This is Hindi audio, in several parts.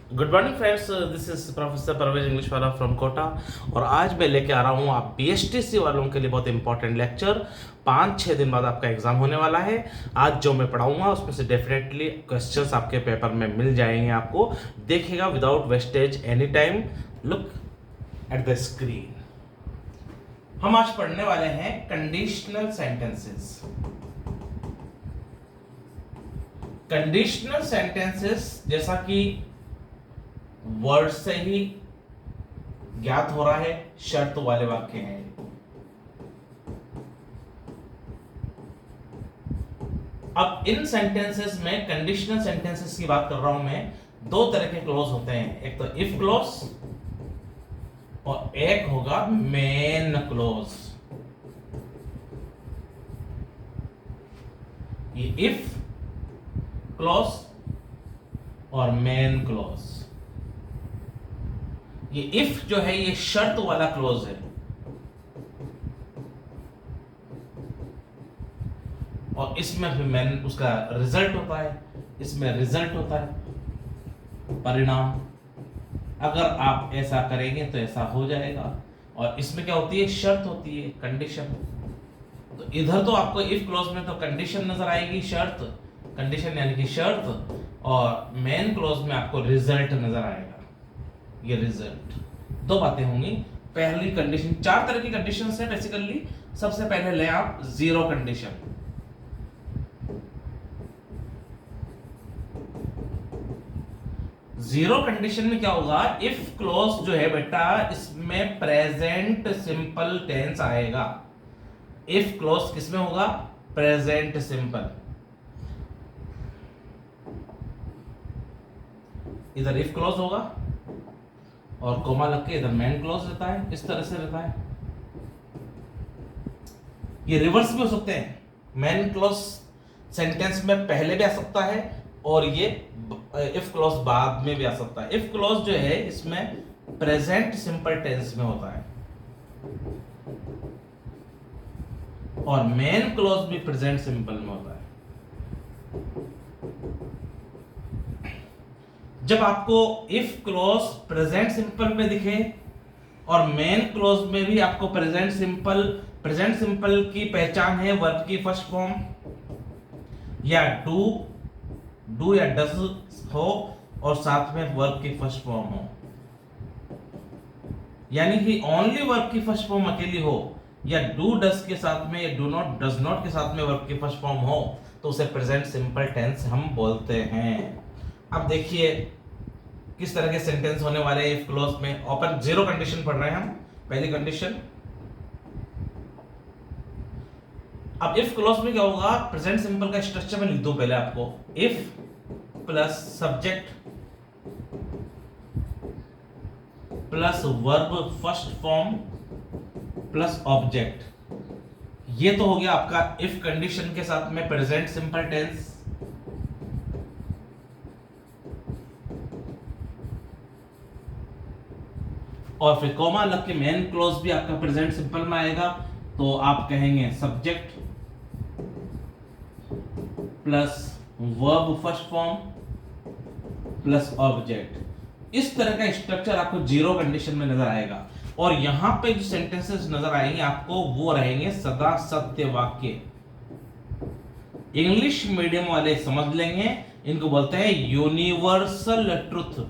Good morning friends, this is professor Parvez English वाला फ्रॉम कोटा। और आज मैं लेके आ रहा हूँ आप बीएसटीसी वालों के लिए बहुत इंपॉर्टेंट लेक्चर। 5-6 दिन बाद आपका एग्जाम होने वाला है। आज जो मैं पढ़ाऊंगा उसमें से डेफिनेटली क्वेश्चंस आपके पेपर में मिल जाएंगे। आपको देखिएगा without wastage any time. Look at the screen. हम आज पढ़ने वाले हैं कंडीशनल सेंटेंसेस। कंडीशनल सेंटेंसेस जैसा कि वर्ड से ही ज्ञात हो रहा है, शर्त वाले वाक्य हैं। अब इन सेंटेंसेस में, कंडीशनल सेंटेंसेस की बात कर रहा हूं मैं, दो तरह के क्लॉज होते हैं। एक तो इफ क्लॉज और एक होगा मेन क्लॉज। ये इफ क्लॉज और मेन क्लॉज। ये इफ जो है ये शर्त वाला क्लॉज है, और इसमें भी मेन उसका रिजल्ट होता है। इसमें रिजल्ट होता है परिणाम। अगर आप ऐसा करेंगे तो ऐसा हो जाएगा। और इसमें क्या होती है? शर्त होती है, कंडीशन। तो इधर तो आपको इफ क्लॉज में तो कंडीशन नजर आएगी, शर्त, कंडीशन यानी कि शर्त, और मेन क्लॉज में आपको रिजल्ट नजर आएगा। ये रिजल्ट, दो बातें होंगी। पहली कंडीशन, 4 तरह की कंडीशन है बेसिकली। सबसे पहले ले आप जीरो कंडीशन। जीरो कंडीशन में क्या होगा? इफ क्लॉज जो है बेटा, इसमें प्रेजेंट सिंपल टेंस आएगा। इफ क्लॉज किसमें होगा? Present simple. इधर इफ क्लॉज होगा और कोमा लग के इधर मेन क्लॉज रहता है। इस तरह से रहता है। ये रिवर्स भी हो सकते हैं। मेन क्लॉज सेंटेंस में पहले भी आ सकता है और ये इफ क्लॉज बाद में भी आ सकता है। इफ क्लॉज जो है इसमें प्रेजेंट सिंपल टेंस में होता है, और मेन क्लॉज भी प्रेजेंट सिंपल में होता है। जब आपको इफ क्लॉज प्रेजेंट सिंपल में दिखे और मेन क्लॉज में भी आपको प्रेजेंट सिंपल की पहचान है वर्ब की फर्स्ट फॉर्म, या डू या डज हो और साथ में वर्ब की फर्स्ट फॉर्म हो, यानी कि ओनली वर्ब की फर्स्ट फॉर्म अकेली हो, या डू डज के साथ में, या डू नॉट डज नॉट के साथ में वर्ब की फर्स्ट फॉर्म हो, तो उसे प्रेजेंट सिंपल टेंस हम बोलते हैं। अब देखिए किस तरह के सेंटेंस होने वाले हैं इफ क्लॉज में। ओपन जीरो कंडीशन पढ़ रहे हैं हम। पहली कंडीशन, अब इफ क्लॉज में क्या होगा? प्रेजेंट सिंपल का स्ट्रक्चर में लिख दूं पहले आपको। If plus subject plus verb first form plus object. ये तो हो गया आपका इफ कंडीशन के साथ में प्रेजेंट सिंपल टेंस। और फिर कोमा लग के मेन क्लॉज भी आपका प्रेजेंट सिंपल में आएगा, तो आप कहेंगे subject plus verb first form plus object. इस तरह का स्ट्रक्चर आपको जीरो कंडीशन में नजर आएगा। और यहां पे जो सेंटेंसेस नजर आएंगे आपको वो रहेंगे सदा सत्य वाक्य। इंग्लिश मीडियम वाले समझ लेंगे, इनको बोलते हैं यूनिवर्सल ट्रुथ।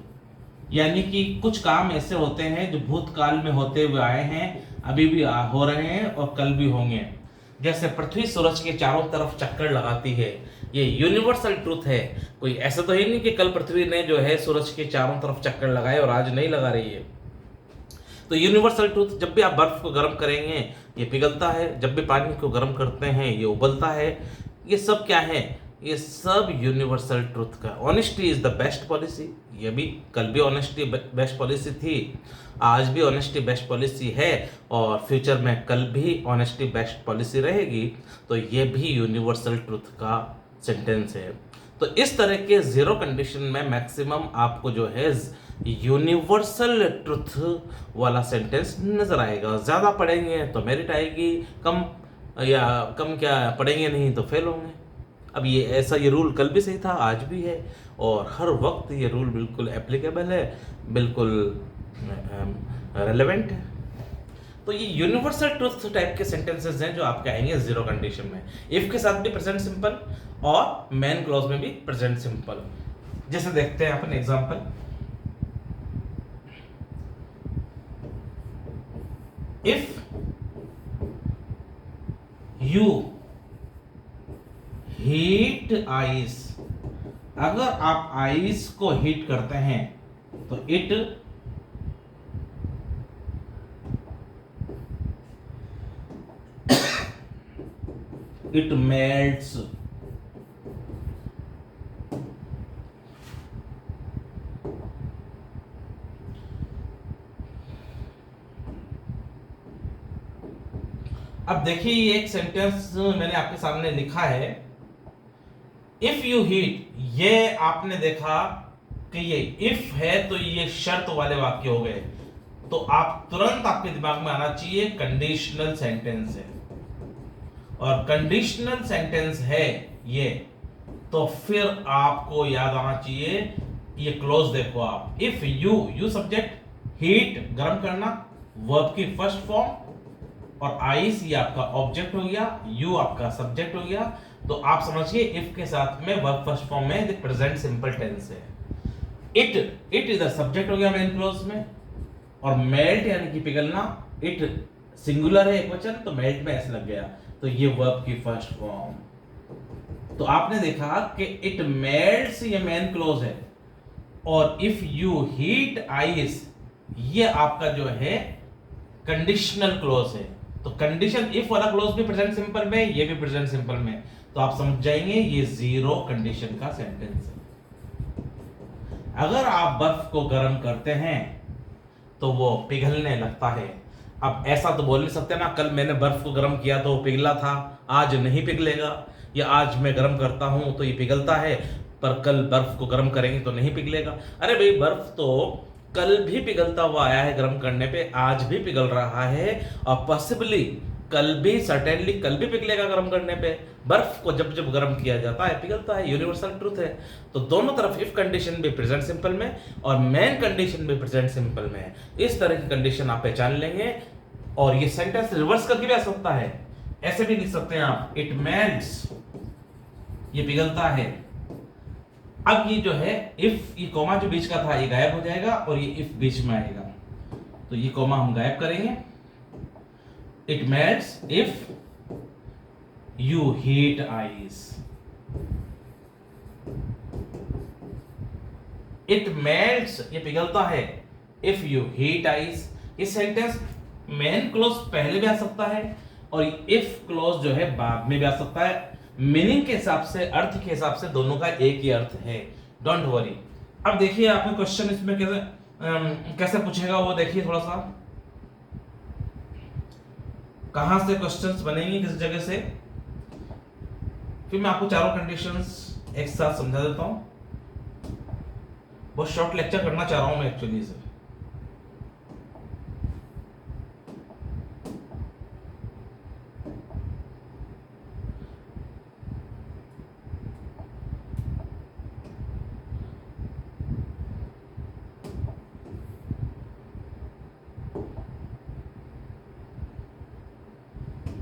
यानी कि कुछ काम ऐसे होते हैं जो भूतकाल में होते हुए आए हैं, अभी भी हो रहे हैं और कल भी होंगे। जैसे पृथ्वी सूरज के चारों तरफ चक्कर लगाती है, ये यूनिवर्सल ट्रूथ है। कोई ऐसा तो है नहीं कि कल पृथ्वी ने जो है सूरज के चारों तरफ चक्कर लगाए और आज नहीं लगा रही है। तो यूनिवर्सल ट्रूथ, जब भी आप बर्फ को गर्म करेंगे ये पिघलता है, जब भी पानी को गर्म करते हैं ये उबलता है। ये सब क्या है? ये सब यूनिवर्सल ट्रूथ का। Honesty is the best policy. ये भी, कल भी ऑनेस्टी बेस्ट पॉलिसी थी, आज भी ऑनेस्टी बेस्ट पॉलिसी है, और फ्यूचर में कल भी ऑनेस्टी बेस्ट पॉलिसी रहेगी। तो ये भी यूनिवर्सल ट्रूथ का सेंटेंस है। तो इस तरह के जीरो कंडीशन में मैक्सिमम आपको जो है यूनिवर्सल ट्रुथ वाला सेंटेंस नजर आएगा। ज्यादा पढ़ेंगे तो मेरिट आएगी, कम क्या पढ़ेंगे नहीं तो फेल होंगे। अब ये रूल कल भी सही था, आज भी है, और हर वक्त ये रूल बिल्कुल एप्लीकेबल है, बिल्कुल रेलेवेंट है। तो ये यूनिवर्सल ट्रुथ टाइप के सेंटेंसेस हैं जो आपके आएंगे जीरो कंडीशन में। इफ के साथ भी प्रेजेंट सिंपल और मेन क्लॉज में भी प्रेजेंट सिंपल। जैसे देखते हैं अपन example, if you heat ice, अगर आप आइस को हीट करते हैं तो इट मेल्ट्स। अब देखिए ये एक सेंटेंस मैंने आपके सामने लिखा है, इफ यू हीट, ये आपने देखा कि ये इफ है तो ये शर्त वाले वाक्य हो गए, तो आप तुरंत आपके दिमाग में आना चाहिए कंडीशनल सेंटेंस है, और कंडीशनल सेंटेंस है ये, तो फिर आपको याद आना चाहिए ये क्लोज देखो आप, इफ यू सब्जेक्ट, हीट गर्म करना, वर्ब की फर्स्ट फॉर्म, और आइस ये आपका ऑब्जेक्ट हो गया, यू आपका सब्जेक्ट हो गया। तो आप समझिए इफ के साथ में वर्ब फर्स्ट फॉर्म में प्रेजेंट सिंपल टेंस है। इट इधर सब्जेक्ट हो गया मेन क्लोज में, और मेल्ट यानी कि पिघलना, इट सिंगुलर है एक वचन, तो मेल्ट में ऐसे लग गया, तो ये वर्ब की फर्स्ट फॉर्म। तो आपने देखा कि इट मेल्ट्स ये मेन क्लोज है, और इफ यू हीट आइस ये आपका जो है कंडीशनल क्लोज है। तो कंडीशन इफ वाला क्लोज भी प्रेजेंट सिंपल में, ये भी प्रेजेंट सिंपल में, तो आप समझ जाएंगे ये जीरो कंडीशन का सेंटेंस है। अगर आप बर्फ को गर्म करते हैं तो वो पिघलने लगता है। अब ऐसा तो बोल नहीं सकते ना, कल मैंने बर्फ को गर्म किया तो वो पिघला था, आज नहीं पिघलेगा, या आज मैं गर्म करता हूं तो ये पिघलता है, पर कल बर्फ को गर्म करेंगे तो नहीं पिघलेगा। अरे भाई, बर्फ तो कल भी पिघलता हुआ आया है गर्म करने पे, आज भी पिघल रहा है, और पॉसिबली कल भी, सर्टेनली कल भी पिघलेगा गर्म करने पे। बर्फ को जब जब गर्म किया जाता है पिघलता है, यूनिवर्सल ट्रूथ है। तो दोनों तरफ इफ कंडीशन भी प्रेजेंट सिंपल में और मेन कंडीशन भी प्रेजेंट सिंपल में है। इस तरह की कंडीशन आप पहचान लेंगे, और ये सेंटेंस रिवर्स करके भी आ सकता है, ऐसे भी लिख सकते हैं आप, इट मेल्ट्स, ये पिघलता है। अब ये जो है इफ, ये कोमा जो बीच का था ये गायब हो जाएगा, और ये इफ बीच में आएगा, तो ये कोमा हम गायब करेंगे। It melts if you heat ice, it melts ये पिघलता है, इफ यू हीट आइस। इस सेंटेंस मेन क्लोज पहले भी आ सकता है, और इफ क्लोज जो है बाद में भी आ सकता है। मीनिंग के हिसाब से, अर्थ के हिसाब से दोनों का एक ही अर्थ है, डोंट वरी। अब देखिए आपने क्वेश्चन इसमें कैसे पूछेगा वो देखिए थोड़ा सा, कहां से क्वेश्चंस बनेंगे, किस जगह से। फिर मैं आपको चारों कंडीशंस एक साथ समझा देता हूं। बहुत शॉर्ट लेक्चर करना चाह रहा हूं मैं एक्चुअली से।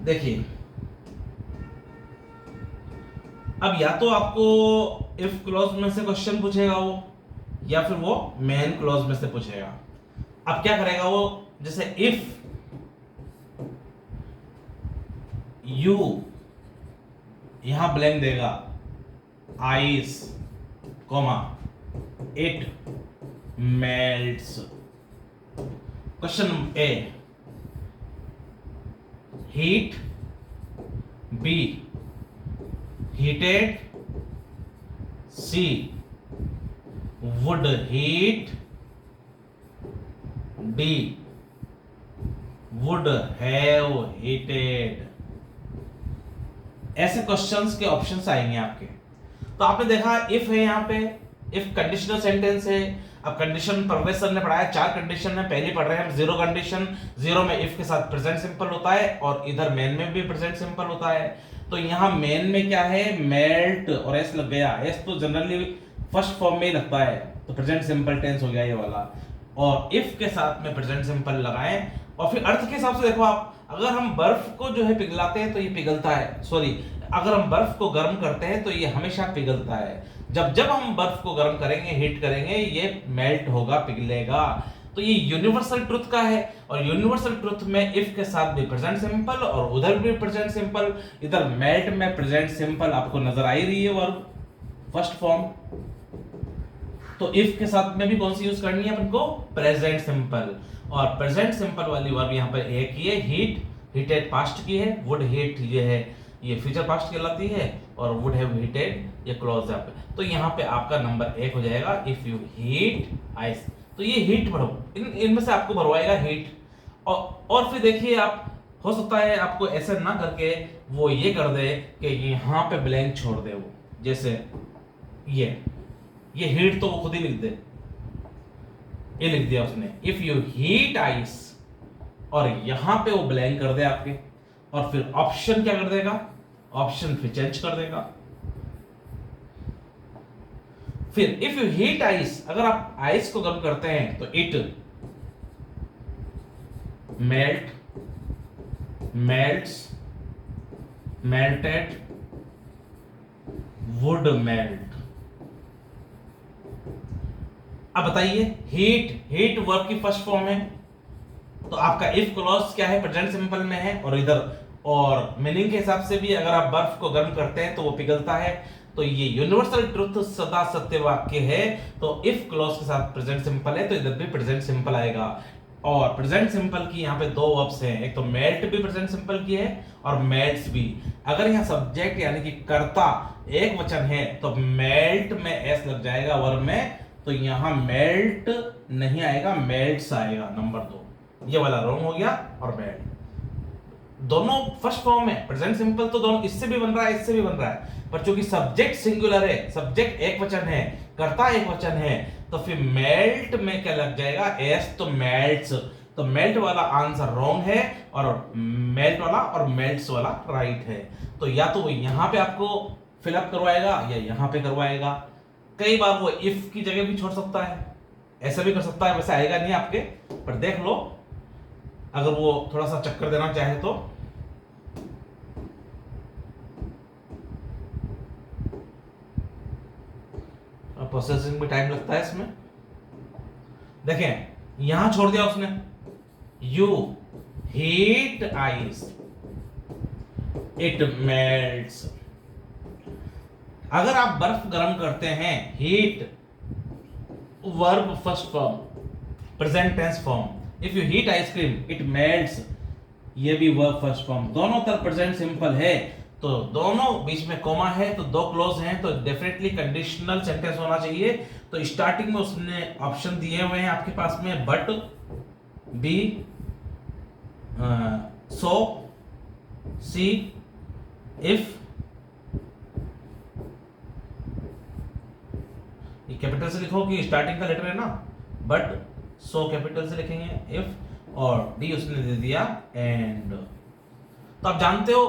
देखिए, अब या तो आपको इफ क्लॉज में से क्वेश्चन पूछेगा वो, या फिर वो मेन क्लॉज में से पूछेगा। अब क्या करेगा वो, जैसे इफ यू, यहां ब्लैंक देगा, ice comma it melts. Question A, heat, B heated, C would heat, D would have heated। ऐसे क्वेश्चंस के ऑप्शंस आएंगे आपके। तो आपने देखा इफ है, यहाँ पे इफ कंडीशनल सेंटेंस है। अब कंडीशन परवेश सर ने पढ़ाया, चार कंडीशन है, पहले पढ़ रहे हैं हम जीरो कंडीशन। जीरो में इफ के साथ प्रेजेंट सिंपल होता है, और इधर मेन में भी प्रेजेंट सिंपल होता है। तो यहाँ मेन में क्या है, मेल्ट और एस लग गया। एस तो जनरली फर्स्ट फॉर्म में ही लगता है, तो प्रेजेंट सिंपल टेंस हो गया ये वाला। और इफ के साथ में प्रेजेंट सिंपल लगाएं, और फिर अर्थ के हिसाब से देखो आप, अगर हम बर्फ को जो है पिघलाते हैं तो ये पिघलता है, सॉरी, अगर हम बर्फ को गर्म करते हैं तो ये हमेशा पिघलता है। जब हम बर्फ को गर्म करेंगे, हीट करेंगे, ये मेल्ट होगा, पिघलेगा। तो ये यूनिवर्सल ट्रुथ का है। और यूनिवर्सल ट्रुथ में इफ के साथ भी प्रेजेंट सिंपल और उधर भी प्रेजेंट सिंपल, इधर मेल्ट में प्रेजेंट सिंपल आपको नजर आ ही रही है वर्ब फर्स्ट फॉर्म। तो इफ के साथ में भी कौन सी यूज करनी है अपन को, प्रेजेंट सिंपल। और प्रेजेंट सिंपल वाली वर्ब यहाँ पर एक ही है, हीट, हीटेड पास्ट की है, वुड हीट ये है, ये फ्यूचर पास्ट कहलाती है, और वुड हैव हीटेड ये क्लोज अप। तो यहाँ पे आपका नंबर 1 हो जाएगा, इफ यू हीट आइस। तो ये हीट भरो, इनमें से आपको भरवाएगा हीट। और फिर देखिए आप, हो सकता है आपको ऐसे ना करके वो ये कर दे कि यहाँ पे ब्लैंक छोड़ दे, वो जैसे ये हीट तो वो खुद ही लिख दे, ये लिख दिया उसने, इफ यू हीट आइस, और यहां पे वो ब्लैंक कर दे आपके, और फिर ऑप्शन क्या कर देगा, ऑप्शन फिर चेंज कर देगा। फिर इफ यू हीट आइस, अगर आप आइस को गर्म करते हैं तो it melt, melts, melted, would melt. अब बताइए, हीट वर्ब की फर्स्ट फॉर्म है, तो आपका इफ क्लॉज क्या है, प्रेजेंट सिंपल में है, और इधर और मीनिंग के हिसाब से भी अगर आप बर्फ को गर्म करते हैं तो वो पिघलता है। तो ये यूनिवर्सल ट्रुथ सदा सत्य वाक्य है। तो इफ क्लॉज के साथ प्रेजेंट सिंपल है तो इधर भी प्रेजेंट सिंपल आएगा। और प्रेजेंट सिंपल की यहाँ पे दो वर्ब्स हैं, एक तो मेल्ट भी प्रेजेंट सिंपल की है और मेल्ट्स भी। अगर यहाँ सब्जेक्ट यानी कि कर्ता एक वचन है तो मेल्ट में एस लग जाएगा वर्ब में, तो यहां मेल्ट नहीं आएगा, मेल्ट्स आएगा, नंबर 2। ये वाला रॉन्ग हो गया। और मेल्ट दोनों फर्स्ट फॉर्म में, प्रेजेंट सिंपल तो दोनों, इससे भी बन रहा है, इससे भी बन रहा है, पर चूंकि सब्जेक्ट सिंगुलर है, सब्जेक्ट एक वचन है, कर्ता एक वचन है, तो फिर मेल्ट में क्या लग जाएगा, एस, तो मेल्ट्स। तो मेल्ट वाला आंसर रॉन्ग है और मेल्ट वाला और मेल्ट्स वाला राइट है। तो या तो वो यहां पे आपको फिलअप करवाएगा या यहां पे करवाएगा। कई बार वो इफ की जगह भी छोड़ सकता है, ऐसा भी कर सकता है, वैसे आएगा नहीं आपके, पर देख लो अगर वो थोड़ा सा चक्कर देना चाहे तो। प्रोसेसिंग में टाइम लगता है इसमें। देखें यहां छोड़ दिया उसने, you heat ice, it melts. अगर आप बर्फ गर्म करते हैं, heat verb first form, present tense form. If you heat ice cream it melts, ये भी वर्ब फर्स्ट फॉर्म। दोनों तरफ प्रेजेंट सिंपल है, तो दोनों बीच में कोमा है, तो दो क्लोज हैं, तो डेफिनेटली कंडीशनल सेंटेंस होना चाहिए। तो स्टार्टिंग में उसने ऑप्शन दिए हुए हैं आपके पास में, but, B, so, C, if. ये कैपिटल से लिखो कि स्टार्टिंग का लेटर है ना, बट, सो कैपिटल से लिखेंगे, इफ, और डी उसने दे दिया एंड। तो आप जानते हो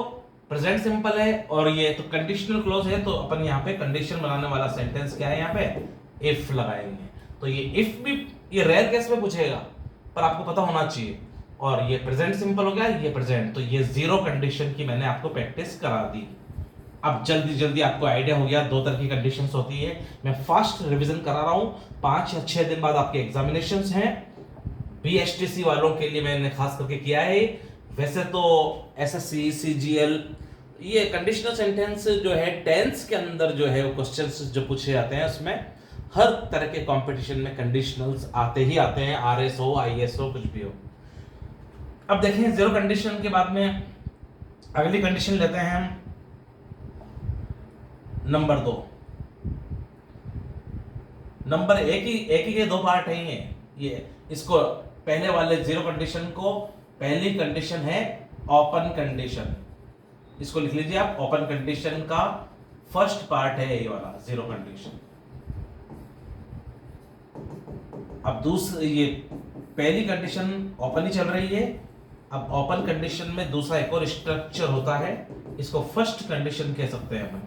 प्रेजेंट सिंपल है और ये तो कंडीशनल क्लॉज है, तो अपन यहाँ पे कंडीशन बनाने वाला सेंटेंस क्या है, यहाँ पे इफ लगाएंगे। तो ये इफ भी ये रेयर केस में पूछेगा, पर आपको पता होना चाहिए। और ये प्रेजेंट सिंपल हो गया, ये प्रेजेंट, तो ये जीरो कंडीशन की मैंने आपको प्रैक्टिस करा दी। अब जल्दी जल्दी आपको आइडिया हो गया, दो तरह की कंडीशंस होती है। मैं फास्ट रिवीजन करा रहा हूँ, 5 या 6 दिन बाद आपके एग्जामिनेशंस हैं। बीएसटीसी वालों के लिए मैंने खास करके किया है। वैसे तो एसएससी, सीजीएल, ये कंडीशनल सेंटेंस जो है टेंस के अंदर जो है वो क्वेश्चंस जो पूछे जाते हैं, उसमें हर तरह के कंपटीशन में कंडीशनल्स आते ही आते हैं, आरएस हो, आईएएस हो, कुछ भी हो। अब देखें जीरो कंडीशन के बाद में अगली कंडीशन लेते हैं हम, नंबर 2। नंबर एक ही के दो पार्ट हैं ये इसको पहले वाले जीरो कंडीशन को पहली कंडीशन है ओपन कंडीशन, इसको लिख लीजिए आप। ओपन कंडीशन का फर्स्ट पार्ट है ये वाला जीरो कंडीशन। अब दूसरी, ये पहली कंडीशन ओपन ही चल रही है। अब ओपन कंडीशन में दूसरा एक और स्ट्रक्चर होता है, इसको फर्स्ट कंडीशन कह सकते हैं अपन।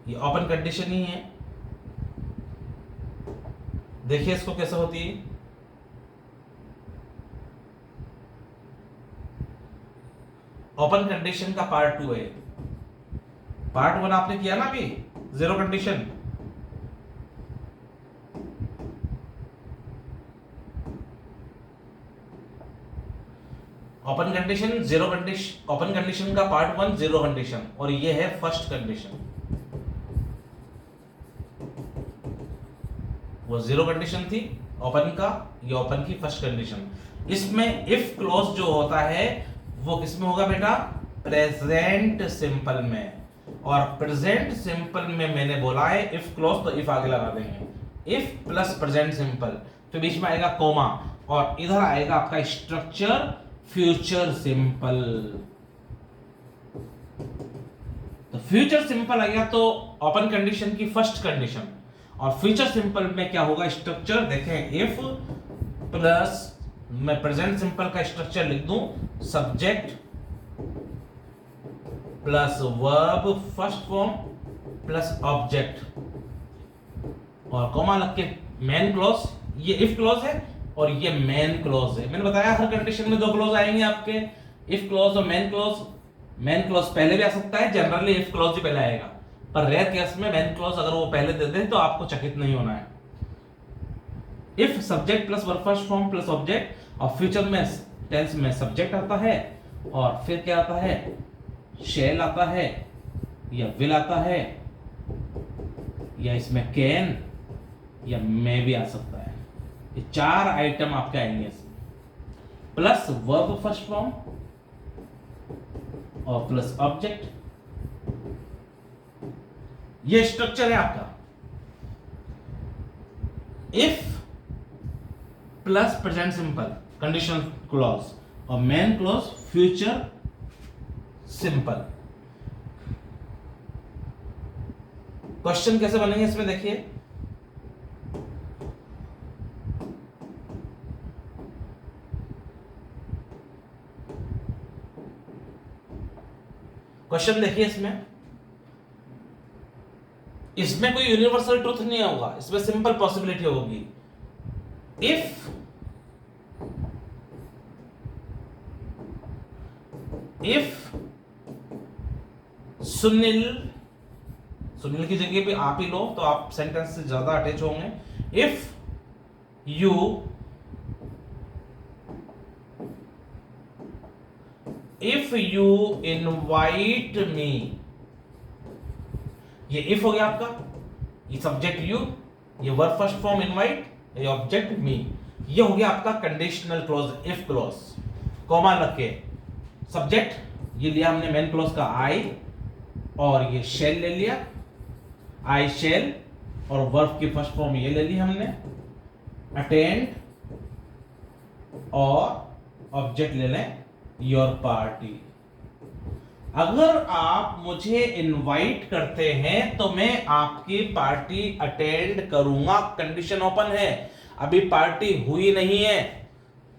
ये ओपन कंडीशन ही है। देखिए इसको कैसे होती है। ओपन कंडीशन का पार्ट 2 है। पार्ट 1 आपने किया ना अभी, zero condition. Open condition, zero condition. Open condition का पार्ट 1 जीरो कंडीशन, और ये है फर्स्ट कंडीशन। वो जीरो कंडीशन थी ओपन का, ये ओपन की फर्स्ट कंडीशन। इसमें इफ क्लॉज जो होता है वो किसमें होगा बेटा? प्रेजेंट सिंपल में। और प्रेजेंट सिंपल में मैंने बोला है इफ क्लॉज, तो इफ आगे लगा देंगे। इफ प्लस प्रेजेंट सिंपल, तो बीच में आएगा कोमा, और इधर आएगा आपका स्ट्रक्चर फ्यूचर सिंपल। तो फ्यूचर सिंपल आ गया तो ओपन कंडीशन की फर्स्ट कंडीशन, और फ्यूचर सिंपल में क्या होगा? स्ट्रक्चर देखें, इफ प्लस, मैं प्रेजेंट सिंपल का स्ट्रक्चर लिख दूं, subject plus verb first form plus object, और कॉमा लग के मेन क्लॉज। ये इफ क्लॉज है और ये मेन क्लॉज है। मैंने बताया हर कंडीशन में दो क्लॉज आएंगे आपके, इफ क्लॉज और मेन क्लॉज। मेन क्लॉज पहले भी आ सकता है, जनरली इफ क्लॉज ही पहले आएगा, पर रेयर केस में मेन क्लॉज अगर वो पहले दे दे तो आपको चकित नहीं होना है। If subject plus verb first form plus object, और फ्यूचर में टेंस में सब्जेक्ट आता है, और फिर क्या आता है? शैल आता है, या विल आता है, या इसमें कैन या मे भी आ सकता है। ये चार आइटम आपके आएंगे इसमें, प्लस वर्ब फर्स्ट फॉर्म और प्लस ऑब्जेक्ट। ये स्ट्रक्चर है आपका। If plus present simple conditional clause, और main clause future simple. Question कैसे बनेंगे इसमें देखिए। क्वेश्चन देखिए इसमें कोई यूनिवर्सल ट्रूथ नहीं होगा, इसमें सिंपल पॉसिबिलिटी होगी। इफ सुनील की जगह पे आप ही लो तो आप सेंटेंस से ज्यादा अटैच होंगे। इफ यू इनवाइट मी, ये इफ हो गया आपका, ये सब्जेक्ट यू, ये वर्ब फर्स्ट फॉर्म इनवाइट, ये ऑब्जेक्ट मी, ये हो गया आपका conditional clause if clause. Comma लग के सब्जेक्ट ये लिया हमने मेन क्लॉज का आई, और ये शेल ले लिया, आई शेल, और वर्ब की फर्स्ट फॉर्म ये ले ली हमने, अटेंड, और ऑब्जेक्ट ले लें योर पार्टी। अगर आप मुझे इनवाइट करते हैं तो मैं आपकी पार्टी अटेंड करूंगा। कंडीशन ओपन है, अभी पार्टी हुई नहीं है,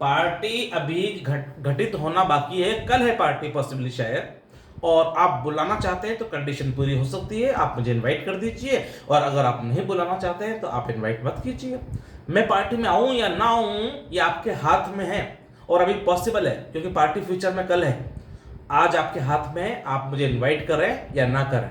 पार्टी अभी घटित होना बाकी है, कल है पार्टी पॉसिबली शायद, और आप बुलाना चाहते हैं तो कंडीशन पूरी हो सकती है, आप मुझे इनवाइट कर दीजिए। और अगर आप नहीं बुलाना चाहते हैं तो आप इनवाइट मत कीजिए। मैं पार्टी में आऊं या ना आऊं ये आपके हाथ में है, और अभी पॉसिबल है क्योंकि पार्टी फ्यूचर में कल है। आज आपके हाथ में है, आप मुझे इनवाइट करें या ना करें।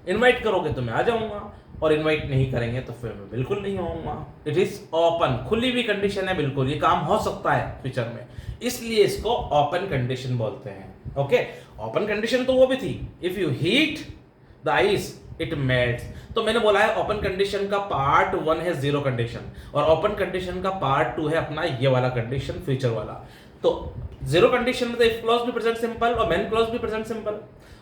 इनवाइट करोगे तो मैं आ जाऊंगा, और इनवाइट नहीं करेंगे तो फिर मैं बिल्कुल नहीं आऊंगा। इट इज ओपन, खुली हुई कंडीशन है, बिल्कुल ये काम हो सकता है फ्यूचर में, इसलिए इसको ओपन कंडीशन बोलते हैं। ओके, ओपन कंडीशन तो वो भी थी, if you heat the ice it melts. तो मैंने बोला है ओपन कंडीशन का पार्ट 1 है जीरो कंडीशन, और ओपन कंडीशन का पार्ट 2 है अपना ये वाला कंडीशन फ्यूचर वाला। तो जीरो कंडीशन में तो इफ क्लॉज भी प्रेजेंट सिंपल और मेन क्लॉज भी प्रेजेंट सिंपल,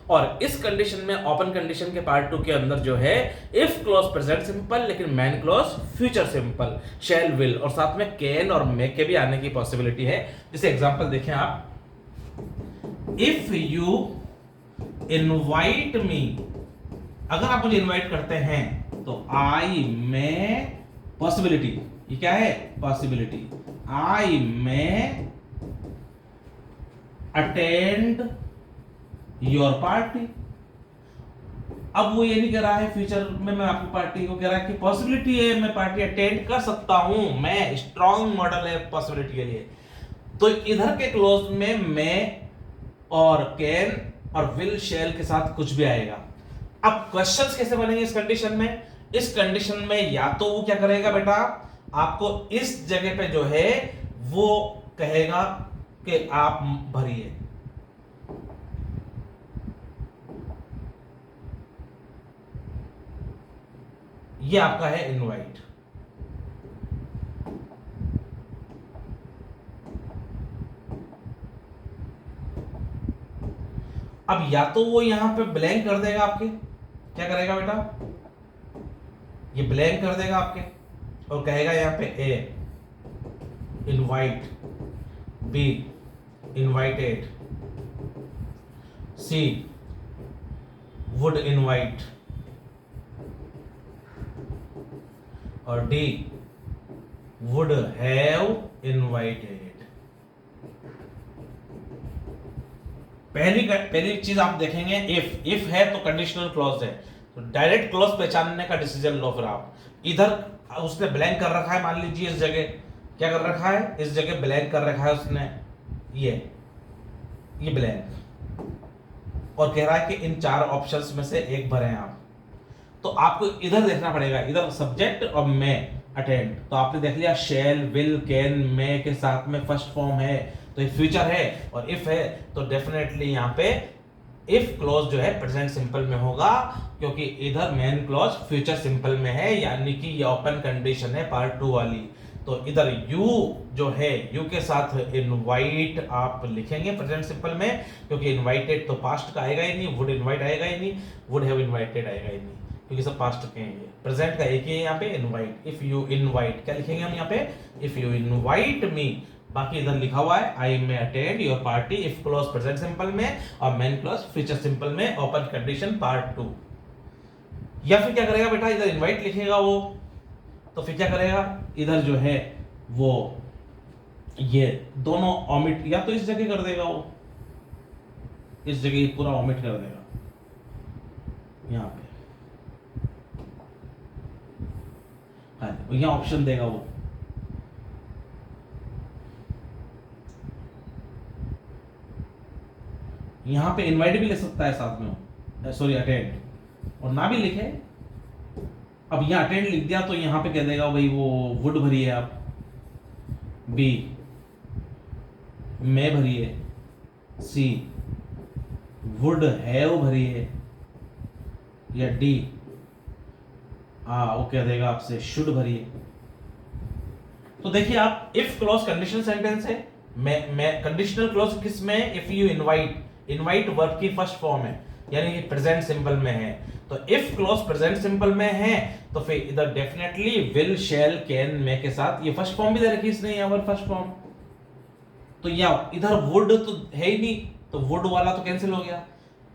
और इस कंडीशन में ओपन कंडीशन के पार्ट 2 के अंदर जो है इफ क्लॉज प्रेजेंट सिंपल लेकिन main clause future simple, shell will, और साथ में कैन और मे के भी आने की पॉसिबिलिटी है। जैसे एग्जांपल देखें आप, इफ यू इनवाइट मी, अगर आप मुझे इनवाइट करते हैं तो आई में पॉसिबिलिटी, ये क्या है? पॉसिबिलिटी, आई में अटेंड योर पार्टी। अब वो ये नहीं कह रहा है फ्यूचर में मैं आपकी पार्टी को, कह रहा है कि पॉसिबिलिटी है मैं पार्टी अटेंड कर सकता हूं, मैं स्ट्रॉन्ग मॉडल है पॉसिबिलिटी के लिए। तो इधर के क्लोज में मैं और कैन और विल शैल के साथ कुछ भी आएगा। अब क्वेश्चंस कैसे बनेंगे इस कंडीशन में? इस कंडीशन में या तो वो क्या करेगा बेटा, आपको इस जगह पे जो है वो कहेगा कि आप भरिए, ये आपका है इनवाइट। अब या तो वो यहां पे ब्लैंक कर देगा आपके, क्या करेगा बेटा, ये ब्लैंक कर देगा आपके और कहेगा यहां पे A invite, B invited, C would invite or D would have invited. पहली चीज आप देखेंगे, इफ है तो कंडीशनल क्लॉज है, तो डायरेक्ट क्लॉज पहचानने का डिसीजन लो। फिर आप इधर उसने ब्लैंक कर रखा है, मान लीजिए इस जगह क्या कर रखा है, इस जगह ब्लैंक कर रखा है उसने, ये ब्लैंक, और कह रहा है कि इन चार ऑप्शंस में से एक भरें आप। तो आपको इधर देखना पड़ेगा, इधर सब्जेक्ट और मे अटेंड। तो आपने देख लिया शेल विल कैन मे के साथ में फर्स्ट फॉर्म है, तो ये फ्यूचर है, और इफ है तो डेफिनेटली यहाँ पे इफ क्लॉज जो है प्रेजेंट सिंपल में होगा, क्योंकि इधर मेन क्लॉज फ्यूचर सिंपल में है, यानी कि ये ओपन कंडीशन है पार्ट 2 वाली। तो इधर यू जो है, यू के साथ इनवाइट आप लिखेंगे प्रेजेंट सिंपल में, क्योंकि इनवाइटेड तो पास्ट का आएगा ही नहीं, वुड इनवाइट आएगा ही नहीं, वुड हैव इनवाइटेड आएगा ही नहीं, क्योंकि सब पास्ट के हैं। ये प्रेजेंट का एक ही है यहाँ पे, इनवाइट। इफ यू इनवाइट, क्या लिखेंगे हम यहाँ पे, इफ यू इनवाइट मी। बाकी इधर लिखा हुआ है I may attend your party, if clause present simple में और मेन क्लॉज फ्यूचर सिंपल में, ओपन कंडीशन पार्ट 2। या फिर क्या करेगा बेटा, इधर इनवाइट लिखेगा वो, तो फिर क्या करेगा, इधर जो है वो ये दोनों ओमिट, या तो इस जगह कर देगा वो, इस जगह पूरा ओमिट कर देगा यहाँ पे, हाँ यहाँ ऑप्शन देगा वो। यहां पे इनवाइट भी ले सकता है साथ में, सॉरी अटेंड, और ना भी लिखे। अब यहां अटेंड लिख दिया तो यहां पे कह देगा भाई वो वुड भरिए आप, बी मैं भरिए, सी वुड हैव भरिए, या डी वो कह देगा आपसे शुड भरिए। तो देखिए आप, इफ क्लॉज कंडीशनल सेंटेंस है, मैं कंडीशनल क्लॉज किस में, if you invite, invite verb की फर्स्ट फॉर्म है, यानी कि प्रेजेंट सिंपल में है। तो इफ क्लॉज प्रेजेंट सिंपल में है तो फिर इधर definitely will shell can may के साथ ये फर्स्ट फॉर्म भी दे रखी इसने यहाँ पर फर्स्ट फॉर्म। तो या इधर वुड तो है ही नहीं, तो वुड वाला तो कैंसिल हो गया।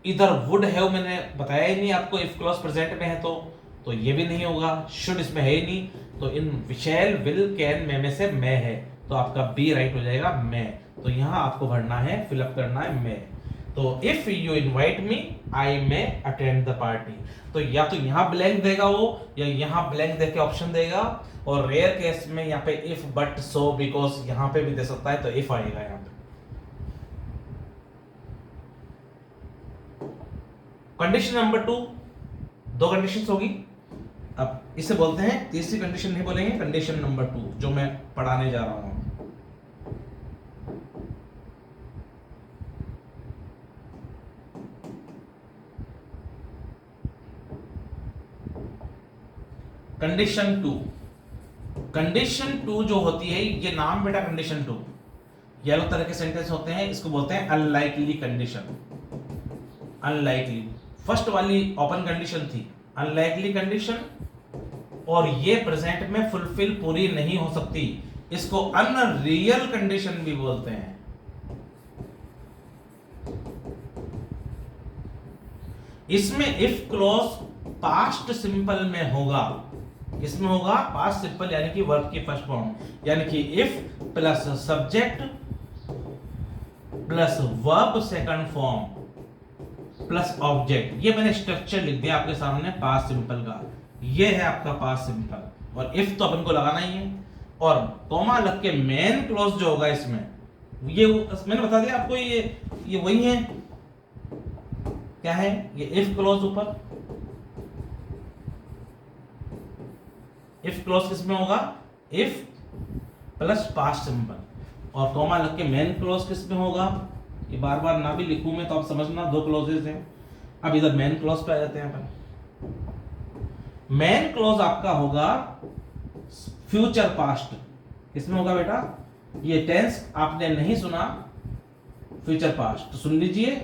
इधर वुड हैव मैंने बताया ही नहीं आपको, इफ क्लॉज प्रेजेंट में है तो ये भी नहीं होगा, शुड इसमें है ही नहीं, तो इन शैल विल कैन मे में से मैं है, तो आपका बी राइट हो जाएगा मैं। तो यहाँ आपको भरना है, फिलअप करना है मैं। तो if you invite me I may attend the party, तो या तो यहाँ ब्लैंक देगा वो, या यहाँ ब्लैंक देके ऑप्शन देगा, और रेयर केस में यहाँ पे इफ बट सो बिकॉज यहाँ पे भी दे सकता है, तो इफ आएगा यहाँ पे। कंडीशन नंबर 2, 2 कंडीशंस होगी। अब इसे बोलते हैं, तीसरी कंडीशन नहीं बोलेंगे, कंडीशन नंबर 2 जो मैं पढ़ाने जा रहा हूं। कंडीशन 2, कंडीशन 2 जो होती है, ये नाम बेटा कंडीशन 2, ये अलग तरह के सेंटेंस होते हैं, इसको बोलते हैं अनलाइकली कंडीशन। अनलाइकली फर्स्ट वाली ओपन कंडीशन थी, अनलाइकली कंडीशन, और ये प्रेजेंट में फुलफिल पूरी नहीं हो सकती, इसको अनरियल कंडीशन भी बोलते हैं। इसमें इफ क्लॉज पास्ट सिंपल में होगा, इसमें होगा पास्ट सिंपल यानी कि वर्ब की फर्स्ट फॉर्म, यानी कि if plus subject plus verb second form plus object, ये मैंने स्ट्रक्चर लिख दिया आपके सामने पास्ट सिंपल का। ये है आपका पास्ट सिंपल, और इफ तो अपन को लगाना ही है, और कॉमा लग के मेन क्लॉज जो होगा इसमें, ये मैंने बता दिया आपको, ये वही है, क्या है ये इफ क्लॉज ऊपर, इफ क्लॉज किसमें होगा, इफ प्लस पास्ट सिंपल, और कॉमा लग के मेन क्लॉज किसमें होगा, ये बार बार ना भी लिखूं मैं तो आप समझना, दो क्लॉजेस हैं। अब इधर मेन क्लॉज पे आ जाते हैं अपन। मेन क्लॉज आपका होगा फ्यूचर पास्ट, किसमें होगा बेटा, ये टेंस आपने नहीं सुना, फ्यूचर पास्ट, तो सुन लीजिए,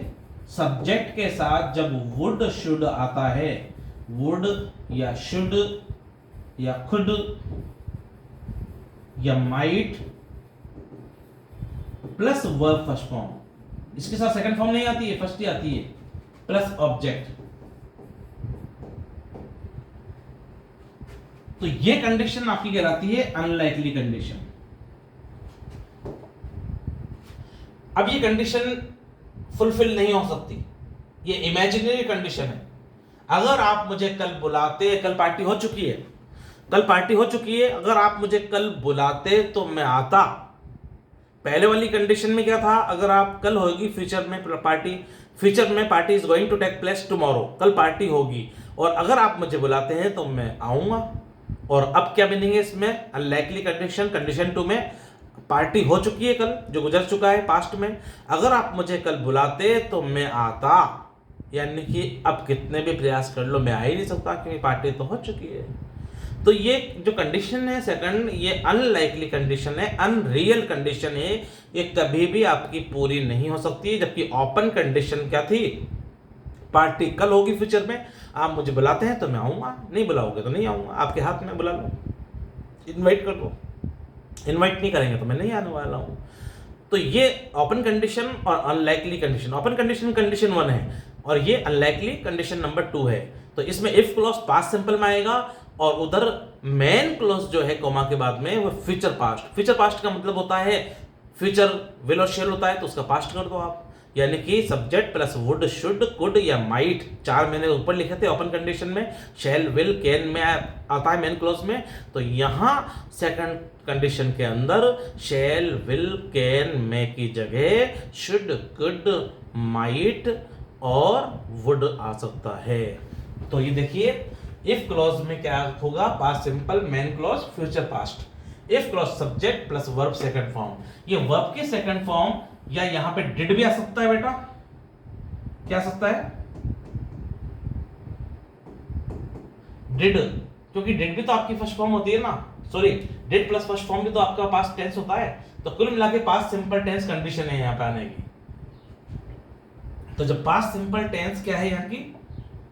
सब्जेक्ट के साथ जब वुड शुड आता है, वुड या शुड या खुड या might plus verb first form, इसके साथ सेकंड फॉर्म नहीं आती है, फर्स्ट ही आती है, प्लस ऑब्जेक्ट, तो ये कंडीशन आपकी कहलाती है अनलाइकली कंडीशन। अब ये कंडीशन फुलफिल नहीं हो सकती, ये इमेजिनरी कंडीशन है। अगर आप मुझे कल बुलाते, कल पार्टी हो चुकी है, कल पार्टी हो चुकी है, अगर आप मुझे कल बुलाते तो मैं आता। पहले वाली कंडीशन में क्या था, अगर आप कल होगी फ्यूचर में पार्टी, फ्यूचर में party is going to take place tomorrow, कल पार्टी होगी, और अगर आप मुझे बुलाते हैं तो मैं आऊंगा। और अब क्या मीनिंग है इसमें, अनलाइकली कंडीशन, कंडीशन 2 में पार्टी हो चुकी है कल, जो गुजर चुका है पास्ट में, अगर आप मुझे कल बुलाते तो मैं आता, यानी कि अब कितने भी प्रयास कर लो मैं आ ही नहीं सकता, क्योंकि पार्टी तो हो चुकी है। तो ये जो कंडीशन है सेकंड, ये अनलाइकली कंडीशन है, अनरियल कंडीशन है, ये कभी भी आपकी पूरी नहीं हो सकती। जबकि ओपन कंडीशन क्या थी, पार्टी कल होगी फ्यूचर में, आप मुझे बुलाते हैं तो मैं आऊंगा, नहीं बुलाओगे तो नहीं आऊंगा, आपके हाथ में बुला लो, इनवाइट कर लो, इनवाइट नहीं करेंगे तो मैं नहीं आने वाला हूं। तो ये ओपन कंडीशन और unlikely condition, open condition condition 1 है, और ये अनलाइकली कंडीशन नंबर 2 है। तो इसमें इफ क्लॉज पास्ट सिंपल में आएगा, और उधर मेन क्लॉज जो है कॉमा के बाद में वो फ्यूचर पास्ट। फ्यूचर पास्ट का मतलब होता है फ्यूचर विल और शेल होता है, तो उसका पास्ट कर दो आप, यानी कि subject plus would, should, could या माइट, 4 मैंने ऊपर लिखे थे ओपन कंडीशन में, शेल, विल, कैन में आता है मेन क्लॉज में। तो यहां सेकंड कंडीशन के अंदर शेल, विल, कैन में की जगह शुड, कुड, माइट और वुड आ सकता है। तो ये देखिए इफ क्लॉज में क्या होगा, past simple, main clause, future past. If clause subject plus verb second form, ये वर्ब के सेकंड फॉर्म, या यहां पे डिड भी आ सकता है बेटा, क्या आ सकता है, डिड, क्योंकि डिड भी तो आपकी फर्स्ट फॉर्म होती है ना, sorry did plus first form भी तो आपका पास्ट टेंस होता है। तो कुल मिला के पास्ट सिंपल टेंस कंडीशन है यहां पे आने की। तो जब पास्ट सिंपल टेंस क्या है यहाँ की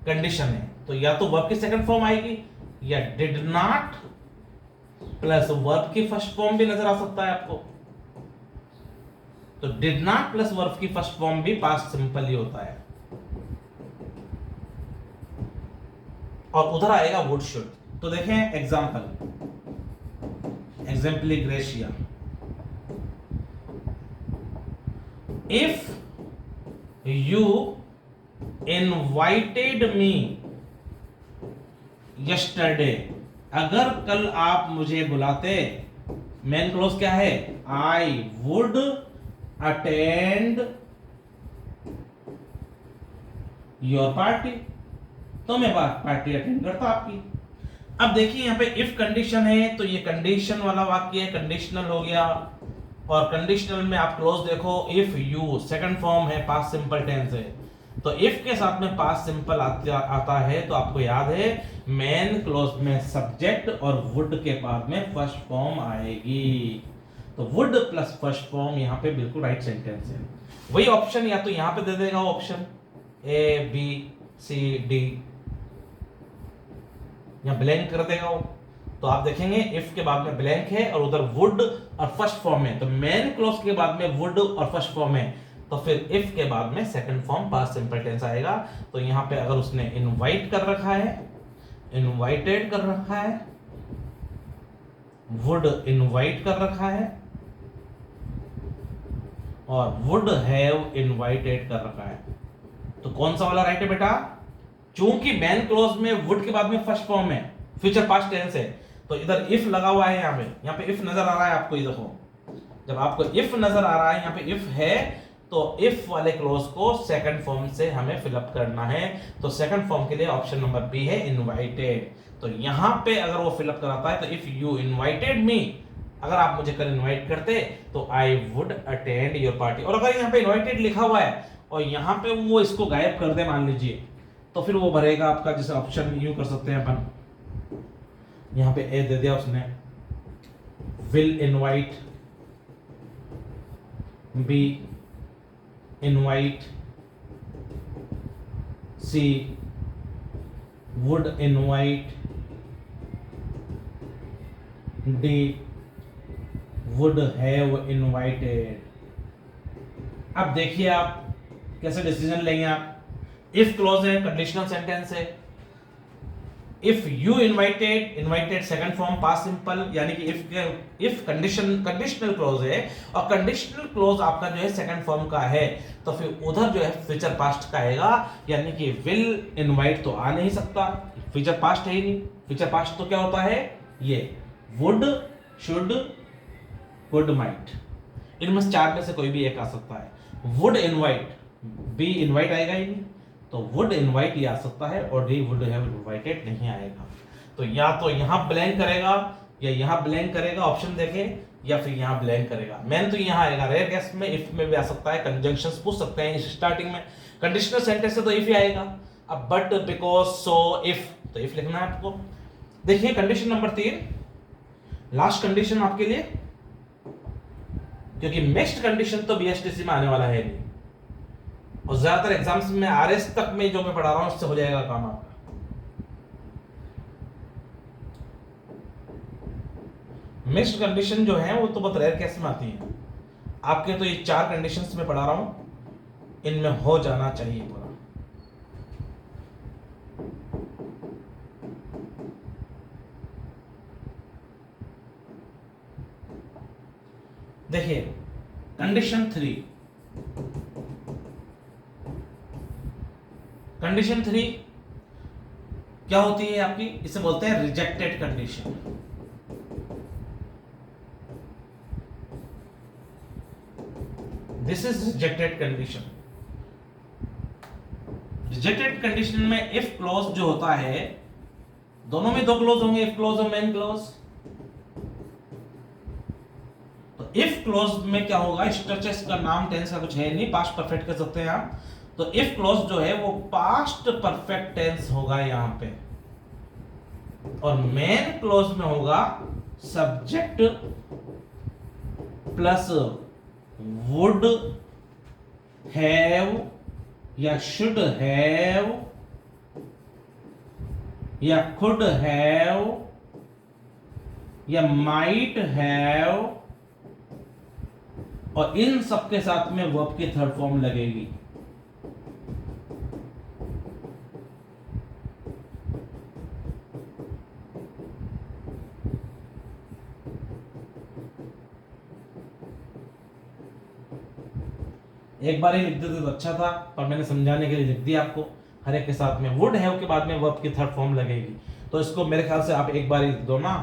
कंडीशन है, तो या तो वर्ब की सेकंड फॉर्म आएगी, या डिड नॉट प्लस वर्ब की फर्स्ट फॉर्म भी नजर आ सकता है आपको। तो डिड नॉट प्लस वर्ब की फर्स्ट फॉर्म भी पास्ट सिंपल ही होता है, और उधर आएगा वुड, शुड। तो देखें example, एग्जाम्पली gratia, if you invited me yesterday, अगर कल आप मुझे बुलाते, मेन क्लोज क्या है, I would attend your party, तो मैं पार्टी अटेंड करता आपकी। अब देखिए यहां पे इफ कंडीशन है, तो ये कंडीशन वाला वाक्य है, कंडीशनल हो गया, और कंडीशनल में आप क्लोज देखो, इफ यू सेकंड फॉर्म है, पास्ट सिंपल टेंस है, तो इफ के साथ में पास्ट सिंपल आता है, तो आपको याद है मेन क्लोज में सब्जेक्ट और वुड के बाद में फर्स्ट फॉर्म आएगी। तो वुड प्लस फर्स्ट फॉर्म यहाँ पे बिल्कुल राइट सेंटेंस है। वही ऑप्शन या तो यहाँ पे दे देगा option A B C D, या ब्लैंक कर देगा वो। तो आप देखेंगे इफ के बाद में ब्लैंक है और उधर वुड और फर्स्ट फॉर्म है, तो मेन क्लोज के बाद में वुड और फर्स्ट फॉर्म है, तो फिर इफ के बाद में second form past simple tense आएगा। तो यहाँ पे अगर उसने इनवाइट कर रखा है, इनवाइटेड कर रखा है, वुड इनवाइट कर रखा है, और वुड हैव इनवाइटेड कर रखा है, तो कौन सा वाला राइट है बेटा? चूंकि मैन क्लोज में वुड के बाद में फर्स्ट फॉर्म है, फ्यूचर पास्ट टेंस है, तो इधर इफ लगा हुआ है, यहाँ पे इफ नजर आ रहा है आपको। ये देखो, जब आपको इफ नजर आ रहा है, यहाँ पे इफ है, तो इफ वाले क्लोज को सेकंड फॉर्म से हमें फिलअप करना है। तो सेकंड फॉर्म के लिए ऑप्शन नंबर बी है इनवाइटेड। तो यहां पे अगर वो फिलअप कराता है तो इफ यू इनवाइटेड मी, अगर आप मुझे कल इनवाइट करते तो I would attend your party. और अगर यहाँ पे इनवाइटेड लिखा हुआ है और यहाँ पे वो इसको गायब कर दे मान लीजिए, तो फिर वो भरेगा आपका, जैसे ऑप्शन यूं कर सकते हैं अपन, यहाँ पे ए दे दिया उसने, will invite, B invite, C would invite, D would have invited. अब देखिए आप कैसे डिसीजन लेंगे आप। इफ क्लॉज है, कंडीशनल सेंटेंस है। If you invited, invited second form past simple, यानी कि इफ कंडीशनल क्लॉज है और कंडीशनल क्लॉज आपका जो है सेकंड फॉर्म का है, तो फिर उधर जो है फ्यूचर पास्ट का आएगा, यानी कि विल इनवाइट तो आ नहीं सकता, फ्यूचर पास्ट है ही नहीं। फ्यूचर पास्ट तो क्या होता है, ये वुड, शुड, कुड, माइट, इनमें से चार में से कोई भी एक आ सकता है। वुड इनवाइट, बी इनवाइट आएगा ही नहीं, तो वुड इनवाइट ही आ सकता है, और डी वुड हैव इनवाइटेड नहीं आएगा। तो या तो यहां ब्लैंक करेगा या यहां ब्लैंक करेगा, ऑप्शन देखे, या फिर यहां ब्लैंक करेगा। मैन तो यहां आएगा, रेयर केस में इफ में भी आ सकता है, कंजंक्शंस पूछ सकते हैं स्टार्टिंग में। कंडीशनल सेंटेंस है तो इफ ही आएगा। अब बट, बिकॉज, सो, इफ, तो इफ लिखना है आपको। देखिए कंडीशन नंबर 3, लास्ट कंडीशन आपके लिए, क्योंकि नेक्स्ट कंडीशन तो बीएसटीसी में आने वाला है नहीं, और ज्यादातर एग्जाम्स में आरएस तक में जो मैं पढ़ा रहा हूं उससे हो जाएगा काम आपका। मिक्स्ड कंडीशन जो है वो तो बहुत रेयर केस में आती है। आपके तो ये 4 कंडीशंस में पढ़ा रहा हूं, इनमें हो जाना चाहिए पूरा। देखिए कंडीशन 3, कंडीशन 3 क्या होती है आपकी, इसे बोलते हैं rejected condition. This is rejected condition. Rejected condition में इफ क्लॉज जो होता है, दोनों में 2 क्लॉज होंगे, इफ क्लॉज और मेन क्लॉज। तो इफ क्लॉज में क्या होगा, स्ट्रक्चर्स का नाम टेंस का कुछ है नहीं, पास्ट परफेक्ट कर सकते हैं आप। तो इफ क्लॉज जो है वो पास्ट परफेक्ट टेंस होगा यहां पे, और मेन क्लॉज में होगा सब्जेक्ट प्लस वुड हैव या शुड हैव या कुड हैव या माइट हैव, और इन सबके साथ में वर्ब की थर्ड फॉर्म लगेगी। एक बार ही लिख देते तो अच्छा था, पर मैंने समझाने के लिए लिख दिया आपको। हर एक के साथ में वुड हैव के बाद में वर्ब की थर्ड फॉर्म लगेगी। तो इसको मेरे ख्याल से आप एक बार ही लिख दो ना,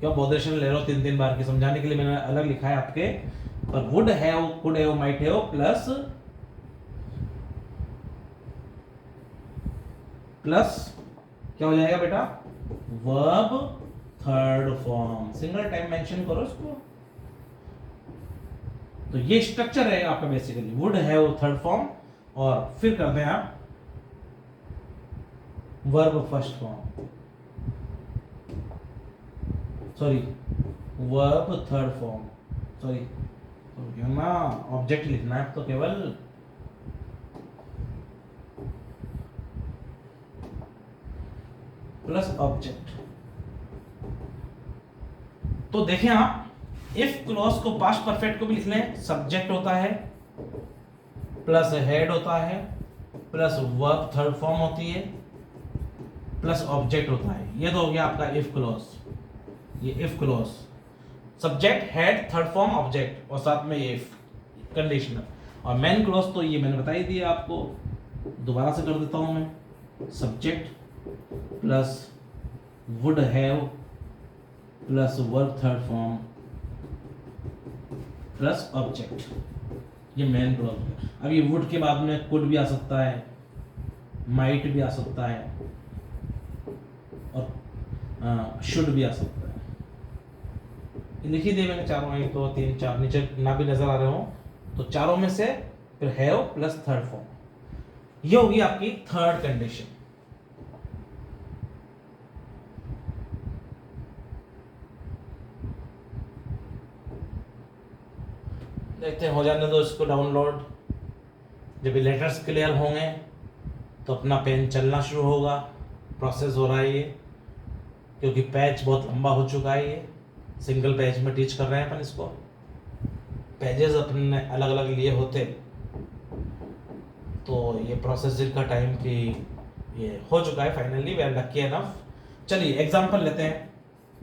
क्यों बॉदरेशन ले रहे हो 3-3 बार की, समझाने के लिए मैंने अलग लिखा है आपके। पर would have, could have, might have plus क्या हो जाएगा बेटा, verb third form. Single time mention करो इसको। तो ये स्ट्रक्चर है आपका basically, would have third form, और फिर करते हैं आप verb first form, sorry verb third form, sorry तो ना ऑब्जेक्ट लिखना है तो केवल। Plus object. तो देखें आप, इफ क्लॉज को पास्ट परफेक्ट को भी लिख लें, सब्जेक्ट होता है प्लस हेड होता है प्लस वर्ब थर्ड फॉर्म होती है प्लस ऑब्जेक्ट होता है। ये तो हो गया आपका इफ क्लॉज। ये if clause, subject, head, third form, object, और साथ में ये इफ कंडीशनल। और मेन क्लॉज तो ये मैंने बता ही दिया आपको, दोबारा से कर देता हूं मैं, subject plus would have plus verb third form plus object, ये मेन क्लॉज है। अब ये वुड के बाद में कुड भी आ सकता है, माइट भी आ सकता है और शुड भी आ सकता है। लिख ही दे मैंने चारों, एक दो तीन चार, नीचे ना भी नजर आ रहे हो तो चारों में से फिर हैव प्लस थर्ड फॉर्म, ये होगी आपकी थर्ड कंडीशन। देखते हैं, हो जाने दो इसको डाउनलोड। जब ये लेटर्स क्लियर होंगे तो अपना पेन चलना शुरू होगा। प्रोसेस हो रहा है ये, क्योंकि पैच बहुत लंबा हो चुका है, ये सिंगल पेज में टीच कर रहे हैं अपन इसको। पेजेस अपने अलग अलग लिए होते तो ये प्रोसेसिंग का टाइम कि ये हो चुका है finally, we are lucky enough. चलिए एग्जांपल लेते हैं,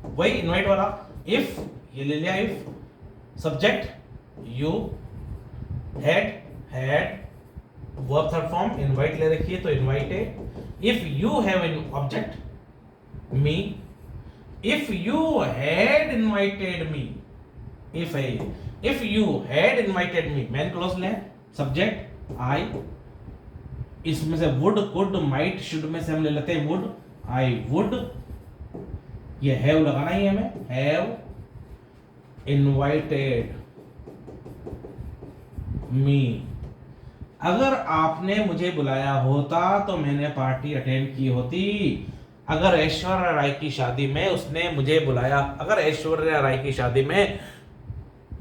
वही इनवाइट वाला। इफ, ये ले लिया, if subject you, had verb third form, invite ले रखी है तो invited. If you have an object me, if you had invited me, if you had invited me, main clause लें, सब्जेक्ट आई, इसमें से वुड, कुड, माइट, शुड में से हम ले लेते हैं वुड, आई वुड, ये हैव लगाना ही है हमें, हैव इनवाइटेड मी। अगर आपने मुझे बुलाया होता तो मैंने पार्टी अटेंड की होती। अगर ऐश्वर्या राय की शादी में उसने मुझे बुलाया, अगर ऐश्वर्या राय की शादी में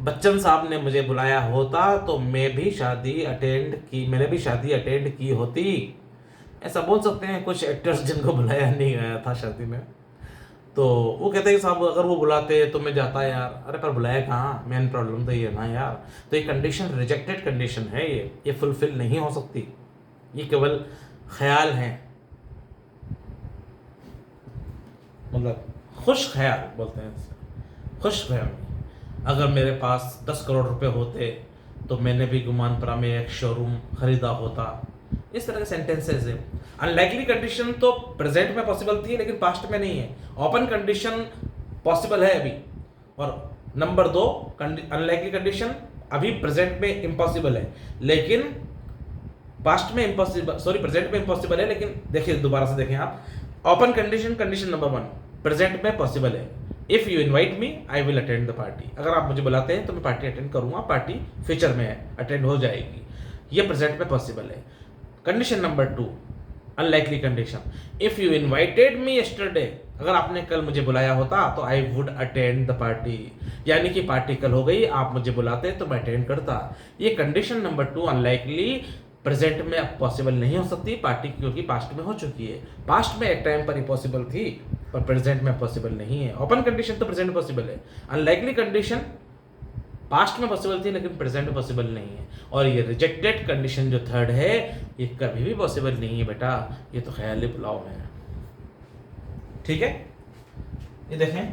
बच्चन साहब ने मुझे बुलाया होता तो मैंने भी शादी अटेंड की होती। ऐसा बोल सकते हैं कुछ एक्टर्स जिनको बुलाया नहीं गया था शादी में, तो वो कहते हैं कि साहब अगर वो बुलाते तो मैं जाता यार। अरे पर बुलाया कहाँ, मेन प्रॉब्लम तो ये ना यार। तो ये कंडीशन रिजेक्टेड कंडीशन है, ये फुलफिल नहीं हो सकती, ये केवल ख्याल है, मतलब खुश ख्याल बोलते हैं इसे, खुश ख्याल। अगर मेरे पास 10 करोड़ रुपए होते तो मैंने भी गुमानपुरा में एक शोरूम खरीदा होता। इस तरह के सेंटेंसेस है। अनलाइकली कंडीशन तो प्रेजेंट में पॉसिबल थी लेकिन पास्ट में नहीं है। ओपन कंडीशन पॉसिबल है अभी, और नंबर 2 अनलाइकली कंडीशन अभी प्रेजेंट में इम्पॉसिबल है, लेकिन पास्ट में इम्पॉसिबल, सॉरी प्रेजेंट में इम्पॉसिबल है, लेकिन देखिए दोबारा से देखें आप। Open condition, condition number 1 present में पॉसिबल है। If you invite me I will attend the party, अगर आप मुझे बुलाते हैं तो मैं पार्टी अटेंड करूंगा, पार्टी फ्यूचर में अटेंड हो जाएगी, ये प्रेजेंट में पॉसिबल है। Condition number 2 unlikely condition, if you invited me yesterday, अगर आपने कल मुझे बुलाया होता तो I would attend the party, यानी कि पार्टी कल हो गई, आप मुझे बुलाते तो मैं अटेंड करता। ये कंडीशन नंबर 2 अनलाइकली प्रेजेंट में अब पॉसिबल नहीं हो सकती पार्टी, क्योंकि पास्ट में हो चुकी है। पास्ट में एक टाइम पर ही पॉसिबल थी पर प्रेजेंट में पॉसिबल नहीं है। ओपन कंडीशन तो प्रेजेंट पॉसिबल है, अनलाइकली कंडीशन पास्ट में पॉसिबल थी लेकिन प्रेजेंट में पॉसिबल नहीं है। और ये रिजेक्टेड कंडीशन जो थर्ड है ये कभी भी पॉसिबल नहीं है बेटा, ये तो ख्याली पुलाव है। ठीक है, ये देखें,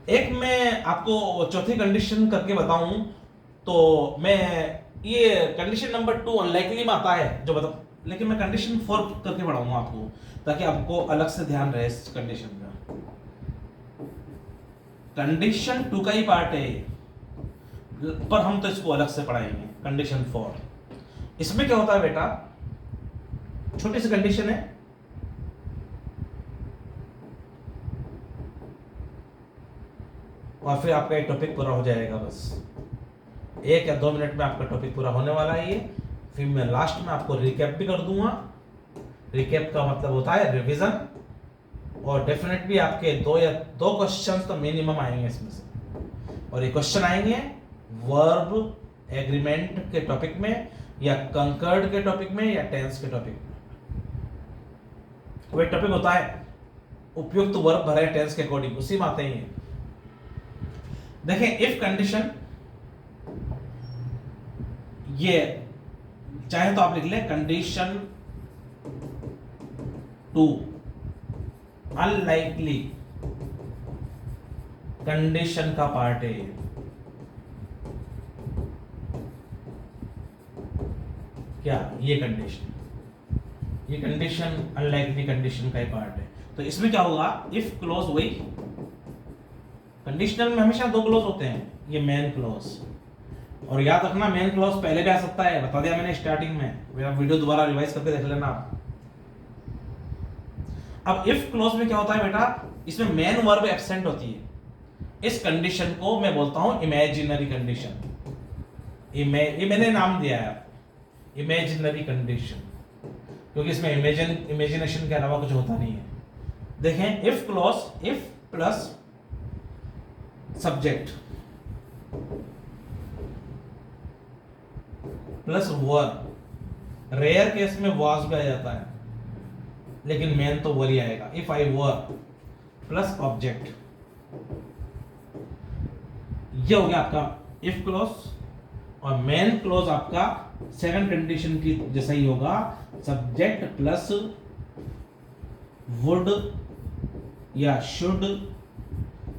एक मैं आपको चौथी कंडीशन करके बताऊं तो मैं ये कंडीशन नंबर 2 अनलाइकली में आता है जो बता, लेकिन मैं कंडीशन 4 करके पढ़ाऊंगा आपको ताकि आपको अलग से ध्यान रहे इस कंडीशन का। कंडीशन 2 का ही पार्ट है पर हम तो इसको अलग से पढ़ाएंगे। कंडीशन 4, इसमें क्या होता है बेटा, छोटी सी कंडीशन है, और फिर आपका ये टॉपिक पूरा हो जाएगा। बस 1 या 2 मिनट में आपका टॉपिक पूरा होने वाला है ये। फिर मैं लास्ट में आपको रिकैप भी कर दूंगा। रिकैप का मतलब होता है रिवीजन, और डेफिनेटली आपके 2 क्वेश्चंस तो मिनिमम आएंगे इसमें से, और ये क्वेश्चन आएंगे वर्ब एग्रीमेंट के टॉपिक में या कंकर्ड के टॉपिक में या टेंस के टॉपिक में। वही टॉपिक होता है उपयुक्त वर्ब भरे टेंस के अकॉर्डिंग, उसी में आते ही हैं। देखें, इफ कंडीशन, ये चाहे तो आप लिख लें कंडीशन 2 अनलाइकली कंडीशन का पार्ट है। क्या ये कंडीशन, ये कंडीशन अनलाइकली कंडीशन का ही पार्ट है। तो इसमें क्या होगा, इफ क्लॉज, वही कंडीशनल में हमेशा दो क्लॉज होते हैं, ये मेन क्लॉज, और याद रखना मेन क्लॉज पहले भी आ सकता है, बता दिया मैंने स्टार्टिंग में, मेरा वीडियो दोबारा रिवाइज करके देख लेना आप। अब इफ क्लॉज में क्या होता है बेटा, इसमें मेन वर्ब एब्सेंट होती है। इस कंडीशन को मैं बोलता हूं इमेजिनरी कंडीशन। ये मैंने नाम दिया है इमेजिनरी कंडीशन, क्योंकि इसमें इमेजिनेशन के अलावा कुछ होता नहीं है। देखें, if clause, if plus subject plus verb, rare case में वाज भी आ जाता है, लेकिन मेन तो वही आएगा। If I verb plus object, ये हो गया आपका इफ क्लॉज, और मेन क्लॉज आपका सेकंड कंडीशन की जैसा ही होगा, सब्जेक्ट प्लस वुड या शुड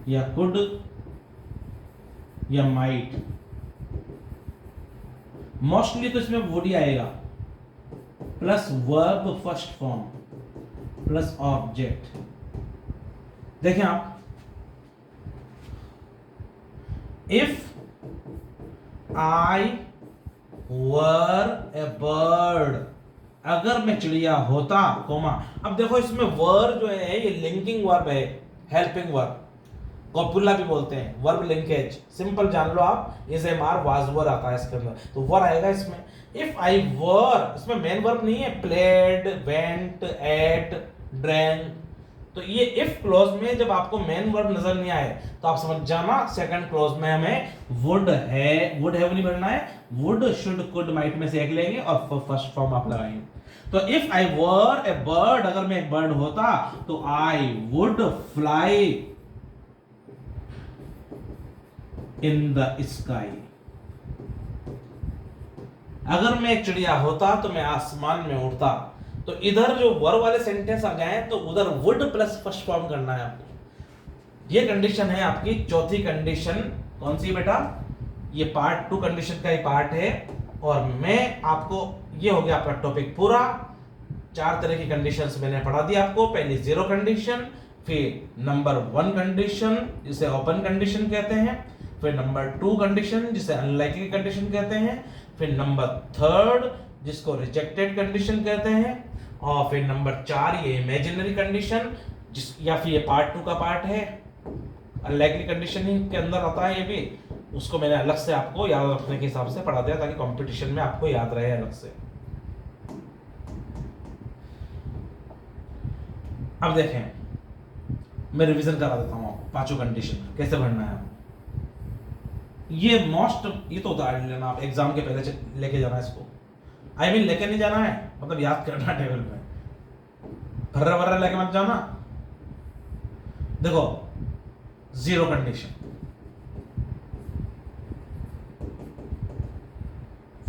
या कुड या माइट, मोस्टली तो इसमें वुड ही आएगा, plus verb first form plus object. देखें आप, if I were A bird, अगर मैं चिड़िया होता, कोमा, अब देखो इसमें वर जो है ये लिंकिंग वर्ब है, हेल्पिंग वर्ब, कॉपुला भी बोलते हैं, वर्ब लिंकेज, सिंपल जान लो आप, इसे मार वाज वर आता है इसके अंदर, तो वर आएगा इसमें। इफ आई वर, इसमें मेन वर्ब नहीं है, प्लेड, वेंट, एट, ड्रैंक, तो ये इफ क्लॉज में जब आपको मेन वर्ब नजर नहीं आए तो आप समझ जाना सेकंड क्लॉज में हमें वुड है, वुड है वो नहीं भरना है, वुड, शुड, कुड, माइट में से एक लेंगे और फर्स्ट फॉर्म आप लगाएंगे। तो if I were A bird, अगर मैं एक बर्ड होता तो I would fly in the sky, अगर मैं एक चिड़िया होता तो मैं आसमान में उड़ता। तो इधर जो वर्ब वाले सेंटेंस आ गए तो उधर वुड प्लस फर्स्ट फॉर्म करना है आपको। ये कंडीशन है आपकी चौथी कंडीशन, कौन सी बेटा, ये पार्ट 2 कंडीशन का ही पार्ट है। और मैं आपको, ये हो गया आपका टॉपिक पूरा। 4 तरह की कंडीशंस मैंने पढ़ा दी आपको। पहली जीरो कंडीशन, फिर नंबर 1 कंडीशन जिसे ओपन कंडीशन कहते हैं, फिर नंबर 2 कंडीशन जिसे अनलाइकली कंडीशन कहते हैं, फिर नंबर 3 जिसको रिजेक्टेड कंडीशन कहते हैं, और फिर नंबर 4 ये इमेजिनरी कंडीशन, जिस या फिर ये पार्ट 2 का पार्ट है, अनलाइकली कंडीशन ही के अंदर आता है ये भी, उसको मैंने अलग से आपको याद रखने के हिसाब से पढ़ा दिया ताकि कंपटीशन में आपको याद रहे अलग से। अब देखें, मैं रिवीजन करा देता हूँ आपको 5 कंडीशन कैसे भरना है। ये मोस्ट, ये तो उतार लेना आप, एग्जाम के पहले लेके जाना है इसको, आई मीन लेके नहीं जाना है, मतलब याद करना टेबल में, भर्रा भर्रा लेके मत जाना। देखो, जीरो कंडीशन,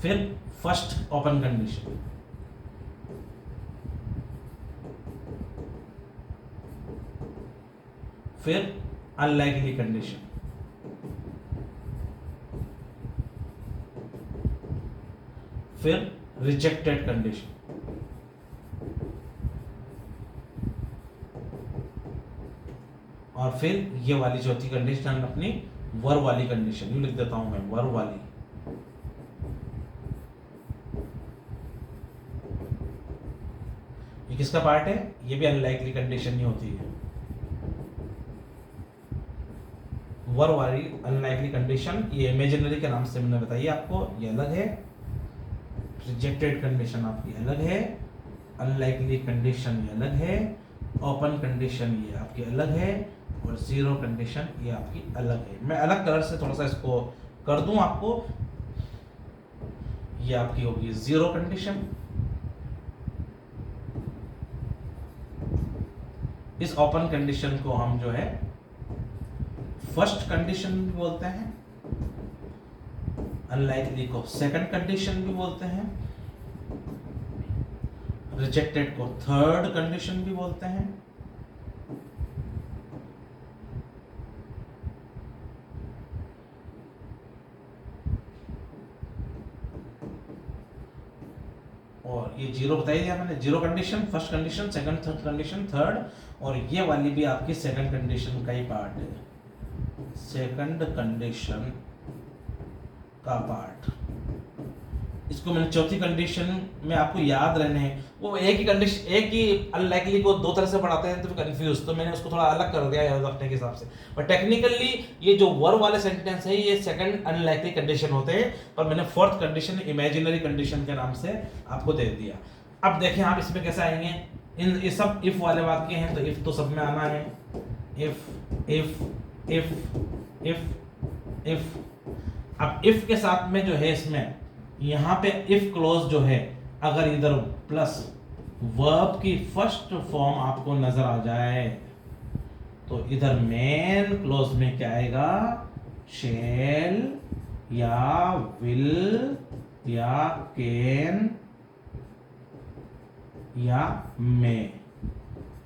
फिर फर्स्ट ओपन कंडीशन, फिर अनलाइकली कंडीशन, फिर रिजेक्टेड कंडीशन, और फिर ये वाली चौथी कंडीशन अपनी वर्ब वाली कंडीशन, यू लिख देता हूं मैं, वर्ब वाली। ये किसका पार्ट है, ये भी अनलाइकली कंडीशन ही होती है। वर्ब वाली अनलाइकली कंडीशन ये इमेजिनरी के नाम से मैंने बताई आपको, ये अलग है। रिजेक्टेड कंडीशन आपकी अलग है, अनलाइकली कंडीशन ये अलग है, ओपन कंडीशन ये आपकी अलग है, और जीरो कंडीशन ये आपकी अलग है। मैं अलग कलर से थोड़ा सा इसको कर दूं आपको। ये आपकी होगी जीरो कंडीशन। इस ओपन कंडीशन को हम जो है फर्स्ट कंडीशन भी बोलते हैं, अनलाइकली को सेकंड कंडीशन भी बोलते हैं, रिजेक्टेड को थर्ड कंडीशन भी बोलते हैं, और ये जीरो बता ही दिया मैंने, zero condition, first condition, second, third condition, third, और ये वाली भी आपकी सेकंड कंडीशन का ही पार्ट है, सेकंड कंडीशन का पार्ट। इसको मैंने चौथी कंडीशन में आपको याद रहने हैं, वो एक ही कंडीशन, एक ही अनलाइकली को दो तरह से पढ़ाते हैं तो फिर कंफ्यूज, तो मैंने उसको थोड़ा अलग कर दिया याद रखने के हिसाब से। पर टेक्निकली ये जो वर वाले सेंटेंस है ये सेकंड अनलाइकली कंडीशन होते हैं, पर मैंने फोर्थ कंडीशन इमेजिनरी कंडीशन के नाम से आपको दे दिया। अब देखें आप इसमें कैसे आएंगे, इन ये सब इफ वाले वाक्य हैं तो इफ तो सब में आना है, if if if if if. अब इफ के साथ में जो है इसमें यहाँ पे इफ क्लोज जो है, अगर इधर प्लस वर्ब की फर्स्ट फॉर्म आपको नजर आ जाए तो इधर मेन क्लोज में क्या आएगा, शैल या विल या कैन या मे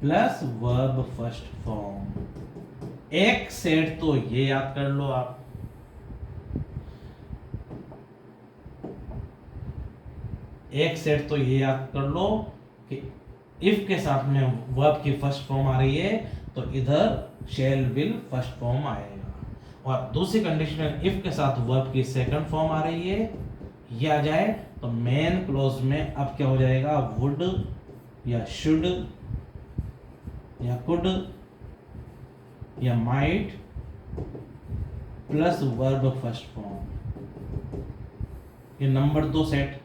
प्लस वर्ब फर्स्ट फॉर्म। एक सेट तो ये याद कर लो आप, एक सेट तो ये याद कर लो कि इफ के साथ में वर्ब की फर्स्ट फॉर्म आ रही है तो इधर शैल विल फर्स्ट फॉर्म आएगा, और दूसरी कंडीशन में इफ के साथ वर्ब की सेकंड फॉर्म आ रही है, ये आ जाए तो मेन क्लोज में अब क्या हो जाएगा, वुड या शुड या कुड या might plus verb first form. ये नंबर 2 सेट।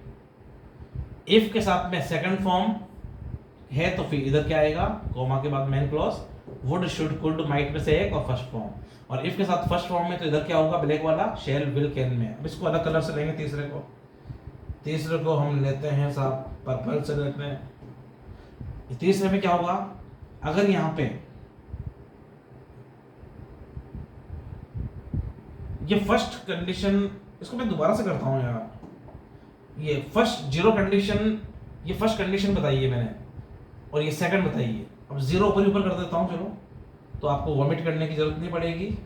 इफ के साथ में सेकंड फॉर्म है तो फिर इधर क्या आएगा, कोमा के बाद main clause, would should could might में से एक और फर्स्ट फॉर्म। और इफ के साथ फर्स्ट फॉर्म में तो इधर क्या होगा, ब्लैक वाला शैल विल कैन में। अब इसको अलग कलर से लेंगे, तीसरे को हम लेते हैं साहब पर्पल से लेते हैं। तीसरे में क्या होगा, अगर यहाँ पे ये फर्स्ट कंडीशन, इसको मैं दोबारा से करता हूँ यार, ये फर्स्ट जीरो कंडीशन, ये फर्स्ट कंडीशन बताइए मैंने और ये सेकंड बताइए। अब जीरो ऊपर ऊपर कर देता हूँ, चलो, तो आपको वॉमिट करने की जरूरत नहीं पड़ेगी।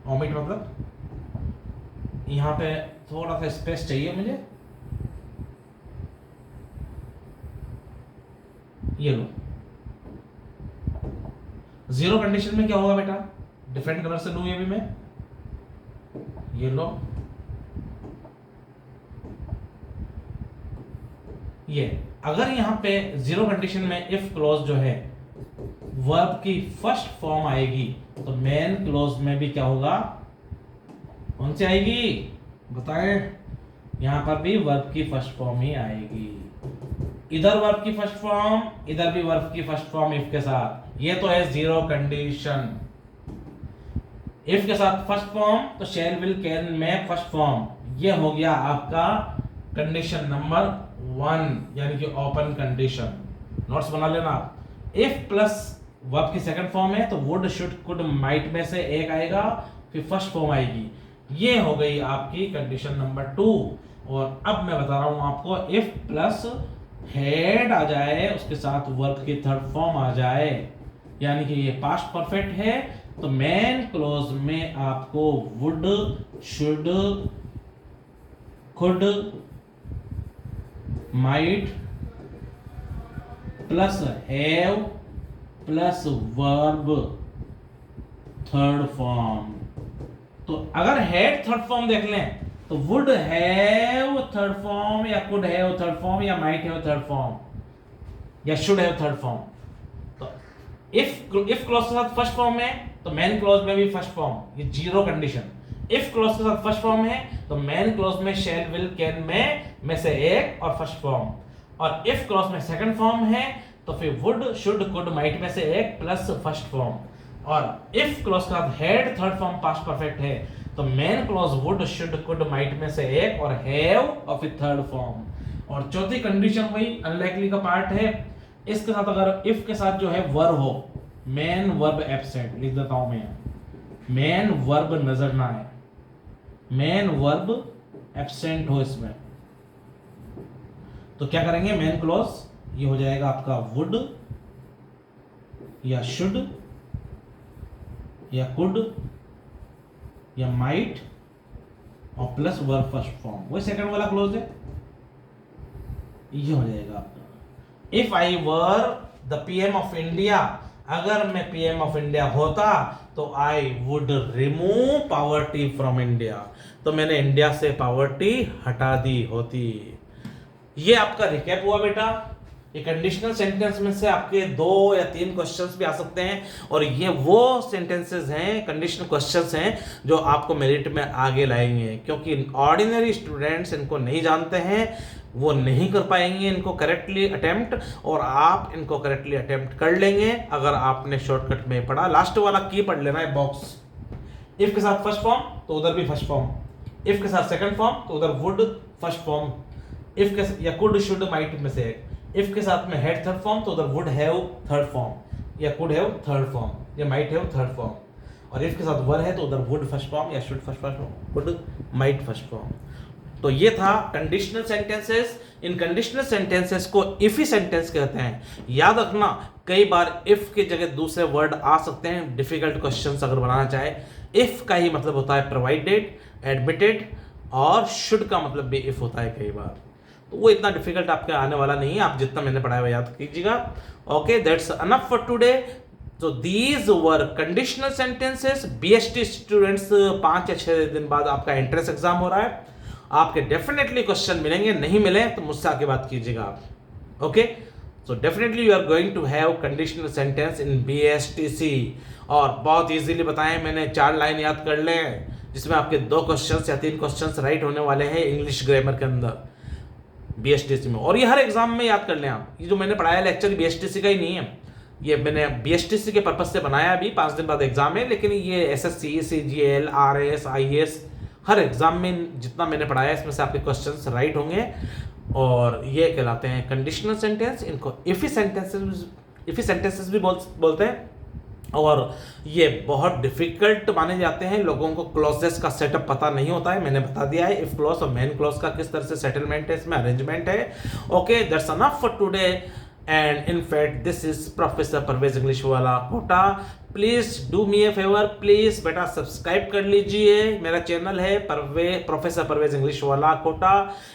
वॉमिट मतलब यहाँ पे थोड़ा सा स्पेस चाहिए मुझे, ये लो। जीरो कंडीशन में क्या होगा बेटा, डिफरेंट कलर से लूं ये भी मैं, ये लो, ये अगर यहाँ पे जीरो कंडीशन में इफ क्लॉज जो है वर्ब की फर्स्ट फॉर्म आएगी तो मेन क्लॉज में भी क्या होगा, कौन सी आएगी बताएं, यहां पर भी वर्ब की फर्स्ट फॉर्म ही आएगी। इधर वर्ब की फर्स्ट फॉर्म, इधर भी वर्ब की फर्स्ट फॉर्म इफ के साथ, ये तो है जीरो कंडीशन। इफ के साथ फर्स्ट फॉर्म तो शैल विल कैन में फर्स्ट फॉर्म, ये हो गया आपका कंडीशन नंबर 1 यानी कि ओपन कंडीशन। नोट्स बना लेना आप। इफ प्लस वर्ब की सेकंड फॉर्म है तो वुड शुड कुड माइट में से एक आएगा, फिर फर्स्ट फॉर्म आएगी। ये हो गई आपकी कंडीशन नंबर 2। और अब मैं बता रहा हूं आपको, इफ प्लस हेड आ जाए उसके साथ वर्ब की थर्ड फॉर्म आ जाए, यानी कि ये पास्ट परफेक्ट है, तो मेन क्लोज में आपको would should could might plus have plus verb third form. तो अगर हैड थर्ड फॉर्म देख लें तो वुड हैव थर्ड फॉर्म या कुड हैव थर्ड फॉर्म या माइट हैव थर्ड फॉर्म या शुड हैव थर्ड फॉर्म। तो इफ क्लॉज के साथ फर्स्ट फॉर्म है तो मेन क्लॉज में भी फर्स्ट फॉर्म, ये जीरो कंडीशन। इफ क्लॉज के साथ फर्स्ट फॉर्म है तो मेन क्लॉज में शैल विल कैन में से एक और फर्स्ट फॉर्म, और इफ क्लॉज में सेकंड फॉर्म है तो फिर वुड शुड कुड माइट में से एक प्लस फर्स्ट फॉर्म, और इफ क्लॉज के साथ had third form past perfect है तो main clause would should could might में से एक और हैव और फिर थर्ड फॉर्म। और चौथी कंडीशन वही अनलाइकली का पार्ट है, इसके साथ अगर इफ के साथ जो है वर्ब हो, मेन वर्ब एब्सेंट लिख देता हूं मैं, मेन वर्ब नजर ना आए, मेन वर्ब एब्सेंट हो इसमें, तो क्या करेंगे, मेन क्लॉज ये हो जाएगा आपका वुड या शुड या कुड या माइट और प्लस वर्ब फर्स्ट फॉर्म, वही सेकंड वाला क्लॉज है। ये हो जाएगा आपका। If I were the PM of India, अगर मैं पीएम ऑफ इंडिया होता तो I would remove poverty from India, तो मैंने इंडिया से पॉवर्टी हटा दी होती। ये आपका रिकैप हुआ बेटा। ये कंडीशनल सेंटेंस में से आपके 2 या 3 क्वेश्चंस भी आ सकते हैं, और ये वो सेंटेंसेस हैं, कंडीशनल क्वेश्चंस हैं जो आपको मेरिट में आगे लाएंगे, क्योंकि ऑर्डिनरी स्टूडेंट्स इनको नहीं जानते हैं, वो नहीं कर पाएंगे इनको करेक्टली अटेम्प्ट, और आप इनको करेक्टली अटेम्प्ट कर लेंगे अगर आपने शॉर्टकट में पढ़ा। लास्ट वाला की पढ़ लेना है बॉक्स। इफ के साथ फर्स्ट फॉर्म तो उधर भी फर्स्ट फॉर्म, इफ के साथ सेकंड फॉर्म तो उधर वुड फर्स्ट फॉर्म, इफ के या कुड शुड माइट में से, इफ के साथ में हैड थर्ड फॉर्म तो उधर वुड हैव थर्ड फॉर्म, या कुड हैव थर्ड फॉर्म, या माइट हैव थर्ड फॉर्म, और इफ के साथ वर है तो उधर वुड फर्स्ट फॉर्म या should first form, would might first form. तो ये था कंडीशनल सेंटेंसेस। इन कंडीशनल सेंटेंसेस को इफ ही सेंटेंस कहते हैं। याद रखना, कई बार इफ की जगह दूसरे वर्ड आ सकते हैं डिफिकल्ट क्वेश्चंस अगर बनाना चाहे। इफ का ही मतलब होता है प्रोवाइडेड, एडमिटेड, और शुड का मतलब भी इफ होता है कई बार, तो वो इतना डिफिकल्ट आपके आने वाला नहीं है। आप जितना मैंने पढ़ाया हुआ याद कीजिएगा। Okay, that's enough for today. तो these were conditional sentences. BST students 5 या 6 दिन बाद आपका एंट्रेंस एग्जाम हो रहा है, आपके डेफिनेटली क्वेश्चन मिलेंगे, नहीं मिले तो मुझसे आके बात कीजिएगा आप। Okay, so definitely you are going to have conditional sentence in BSTC, और बहुत इजीली बताएं मैंने। 4 लाइन याद कर लें जिसमें आपके 2 क्वेश्चंस या 3 क्वेश्चंस राइट होने वाले हैं इंग्लिश ग्रामर के अंदर बीएसटीसी में, और ये हर एग्जाम में याद कर लें आप। ये जो मैंने पढ़ाया लेक्चर बीएसटीसी का ही नहीं है, ये मैंने बीएसटीसी के पर्पस से बनाया। अभी 5 दिन बाद एग्जाम है, लेकिन ये एसएससी, सीजीएल, आरएस, आईएएस हर एग्जाम में जितना मैंने पढ़ाया इसमें से आपके क्वेश्चंस राइट होंगे, और ये कहलाते हैं कंडीशनल सेंटेंस। इनको इफी सेंटेंसेस भी बोलते हैं, और ये बहुत डिफिकल्ट माने जाते हैं। लोगों को क्लॉजेस का सेटअप पता नहीं होता है, मैंने बता दिया है इफ क्लॉज और मेन क्लॉज का किस तरह से सेटलमेंट है, इसमें अरेंजमेंट है। Okay, that's enough for today, and in fact this is professor Parvez English वाला कोटा। Please do me a favour, please बेटा सब्सक्राइब कर लीजिए। मेरा चैनल है प्रोफेसर परवेज इंग्लिश वाला कोटा,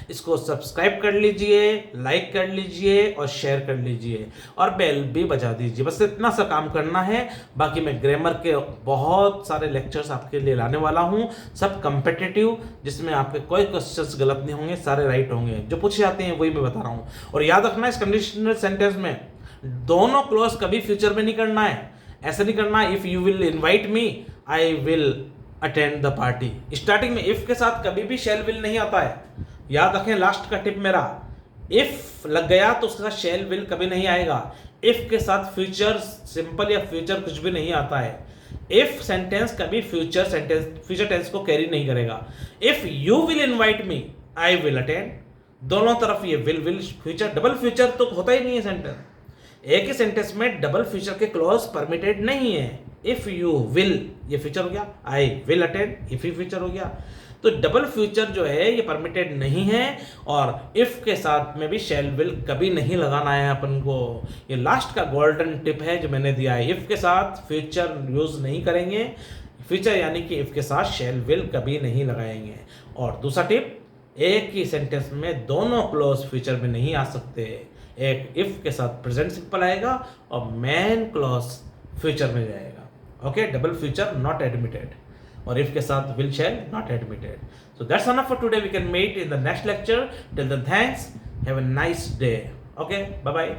इसको सब्सक्राइब कर लीजिए, लाइक कर लीजिए और शेयर कर लीजिए, और बेल भी बजा दीजिए। बस इतना सा काम करना है। बाकी मैं ग्रामर के बहुत सारे लेक्चर्स आपके लिए लाने वाला हूँ, सब कम्पिटिटिव, जिसमें आपके कोई क्वेश्चंस गलत नहीं होंगे, सारे राइट होंगे। जो पूछे जाते हैं वही मैं बता रहा हूँ। और याद रखना, इस कंडीशनल सेंटेंस में दोनों क्लॉज कभी फ्यूचर में नहीं करना है। ऐसा नहीं करना if you will invite me I will attend the party. Starting में इफ के साथ कभी भी शैल विल नहीं आता है। याद रखें, लास्ट का टिप मेरा, इफ लग गया तो उसके साथ शैल विल कभी नहीं आएगा। इफ के साथ फ्यूचर सिंपल या फ्यूचर कुछ भी नहीं आता है। इफ सेंटेंस कभी फ्यूचर टेंस को कैरी नहीं करेगा। If you will invite me I will attend, दोनों तरफ ये विल फ्यूचर, डबल फ्यूचर तो होता ही नहीं है सेंटेंस। एक ही सेंटेंस में डबल फ्यूचर के क्लॉज परमिटेड नहीं है। इफ यू विल ये फ्यूचर हो गया, I will attend if he future हो गया। तो डबल फ्यूचर जो है ये परमिटेड नहीं है, और इफ के साथ में भी शैल विल कभी नहीं लगाना है अपन को। ये लास्ट का गोल्डन टिप है जो मैंने दिया है। इफ के साथ फ्यूचर यूज नहीं करेंगे, फ्यूचर यानी कि इफ के साथ शैल विल कभी नहीं लगाएंगे। और दूसरा टिप, एक ही सेंटेंस में दोनों क्लॉज फ्यूचर में नहीं आ सकते। एक इफ के साथ प्रेजेंट सिंपल आएगा और मेन क्लॉज फ्यूचर में जाएगा। Okay, double future not admitted, और इफ के साथ will shall not admitted. So that's enough for today, we can meet in the next lecture. Till then thanks, have a nice day. Okay, bye bye.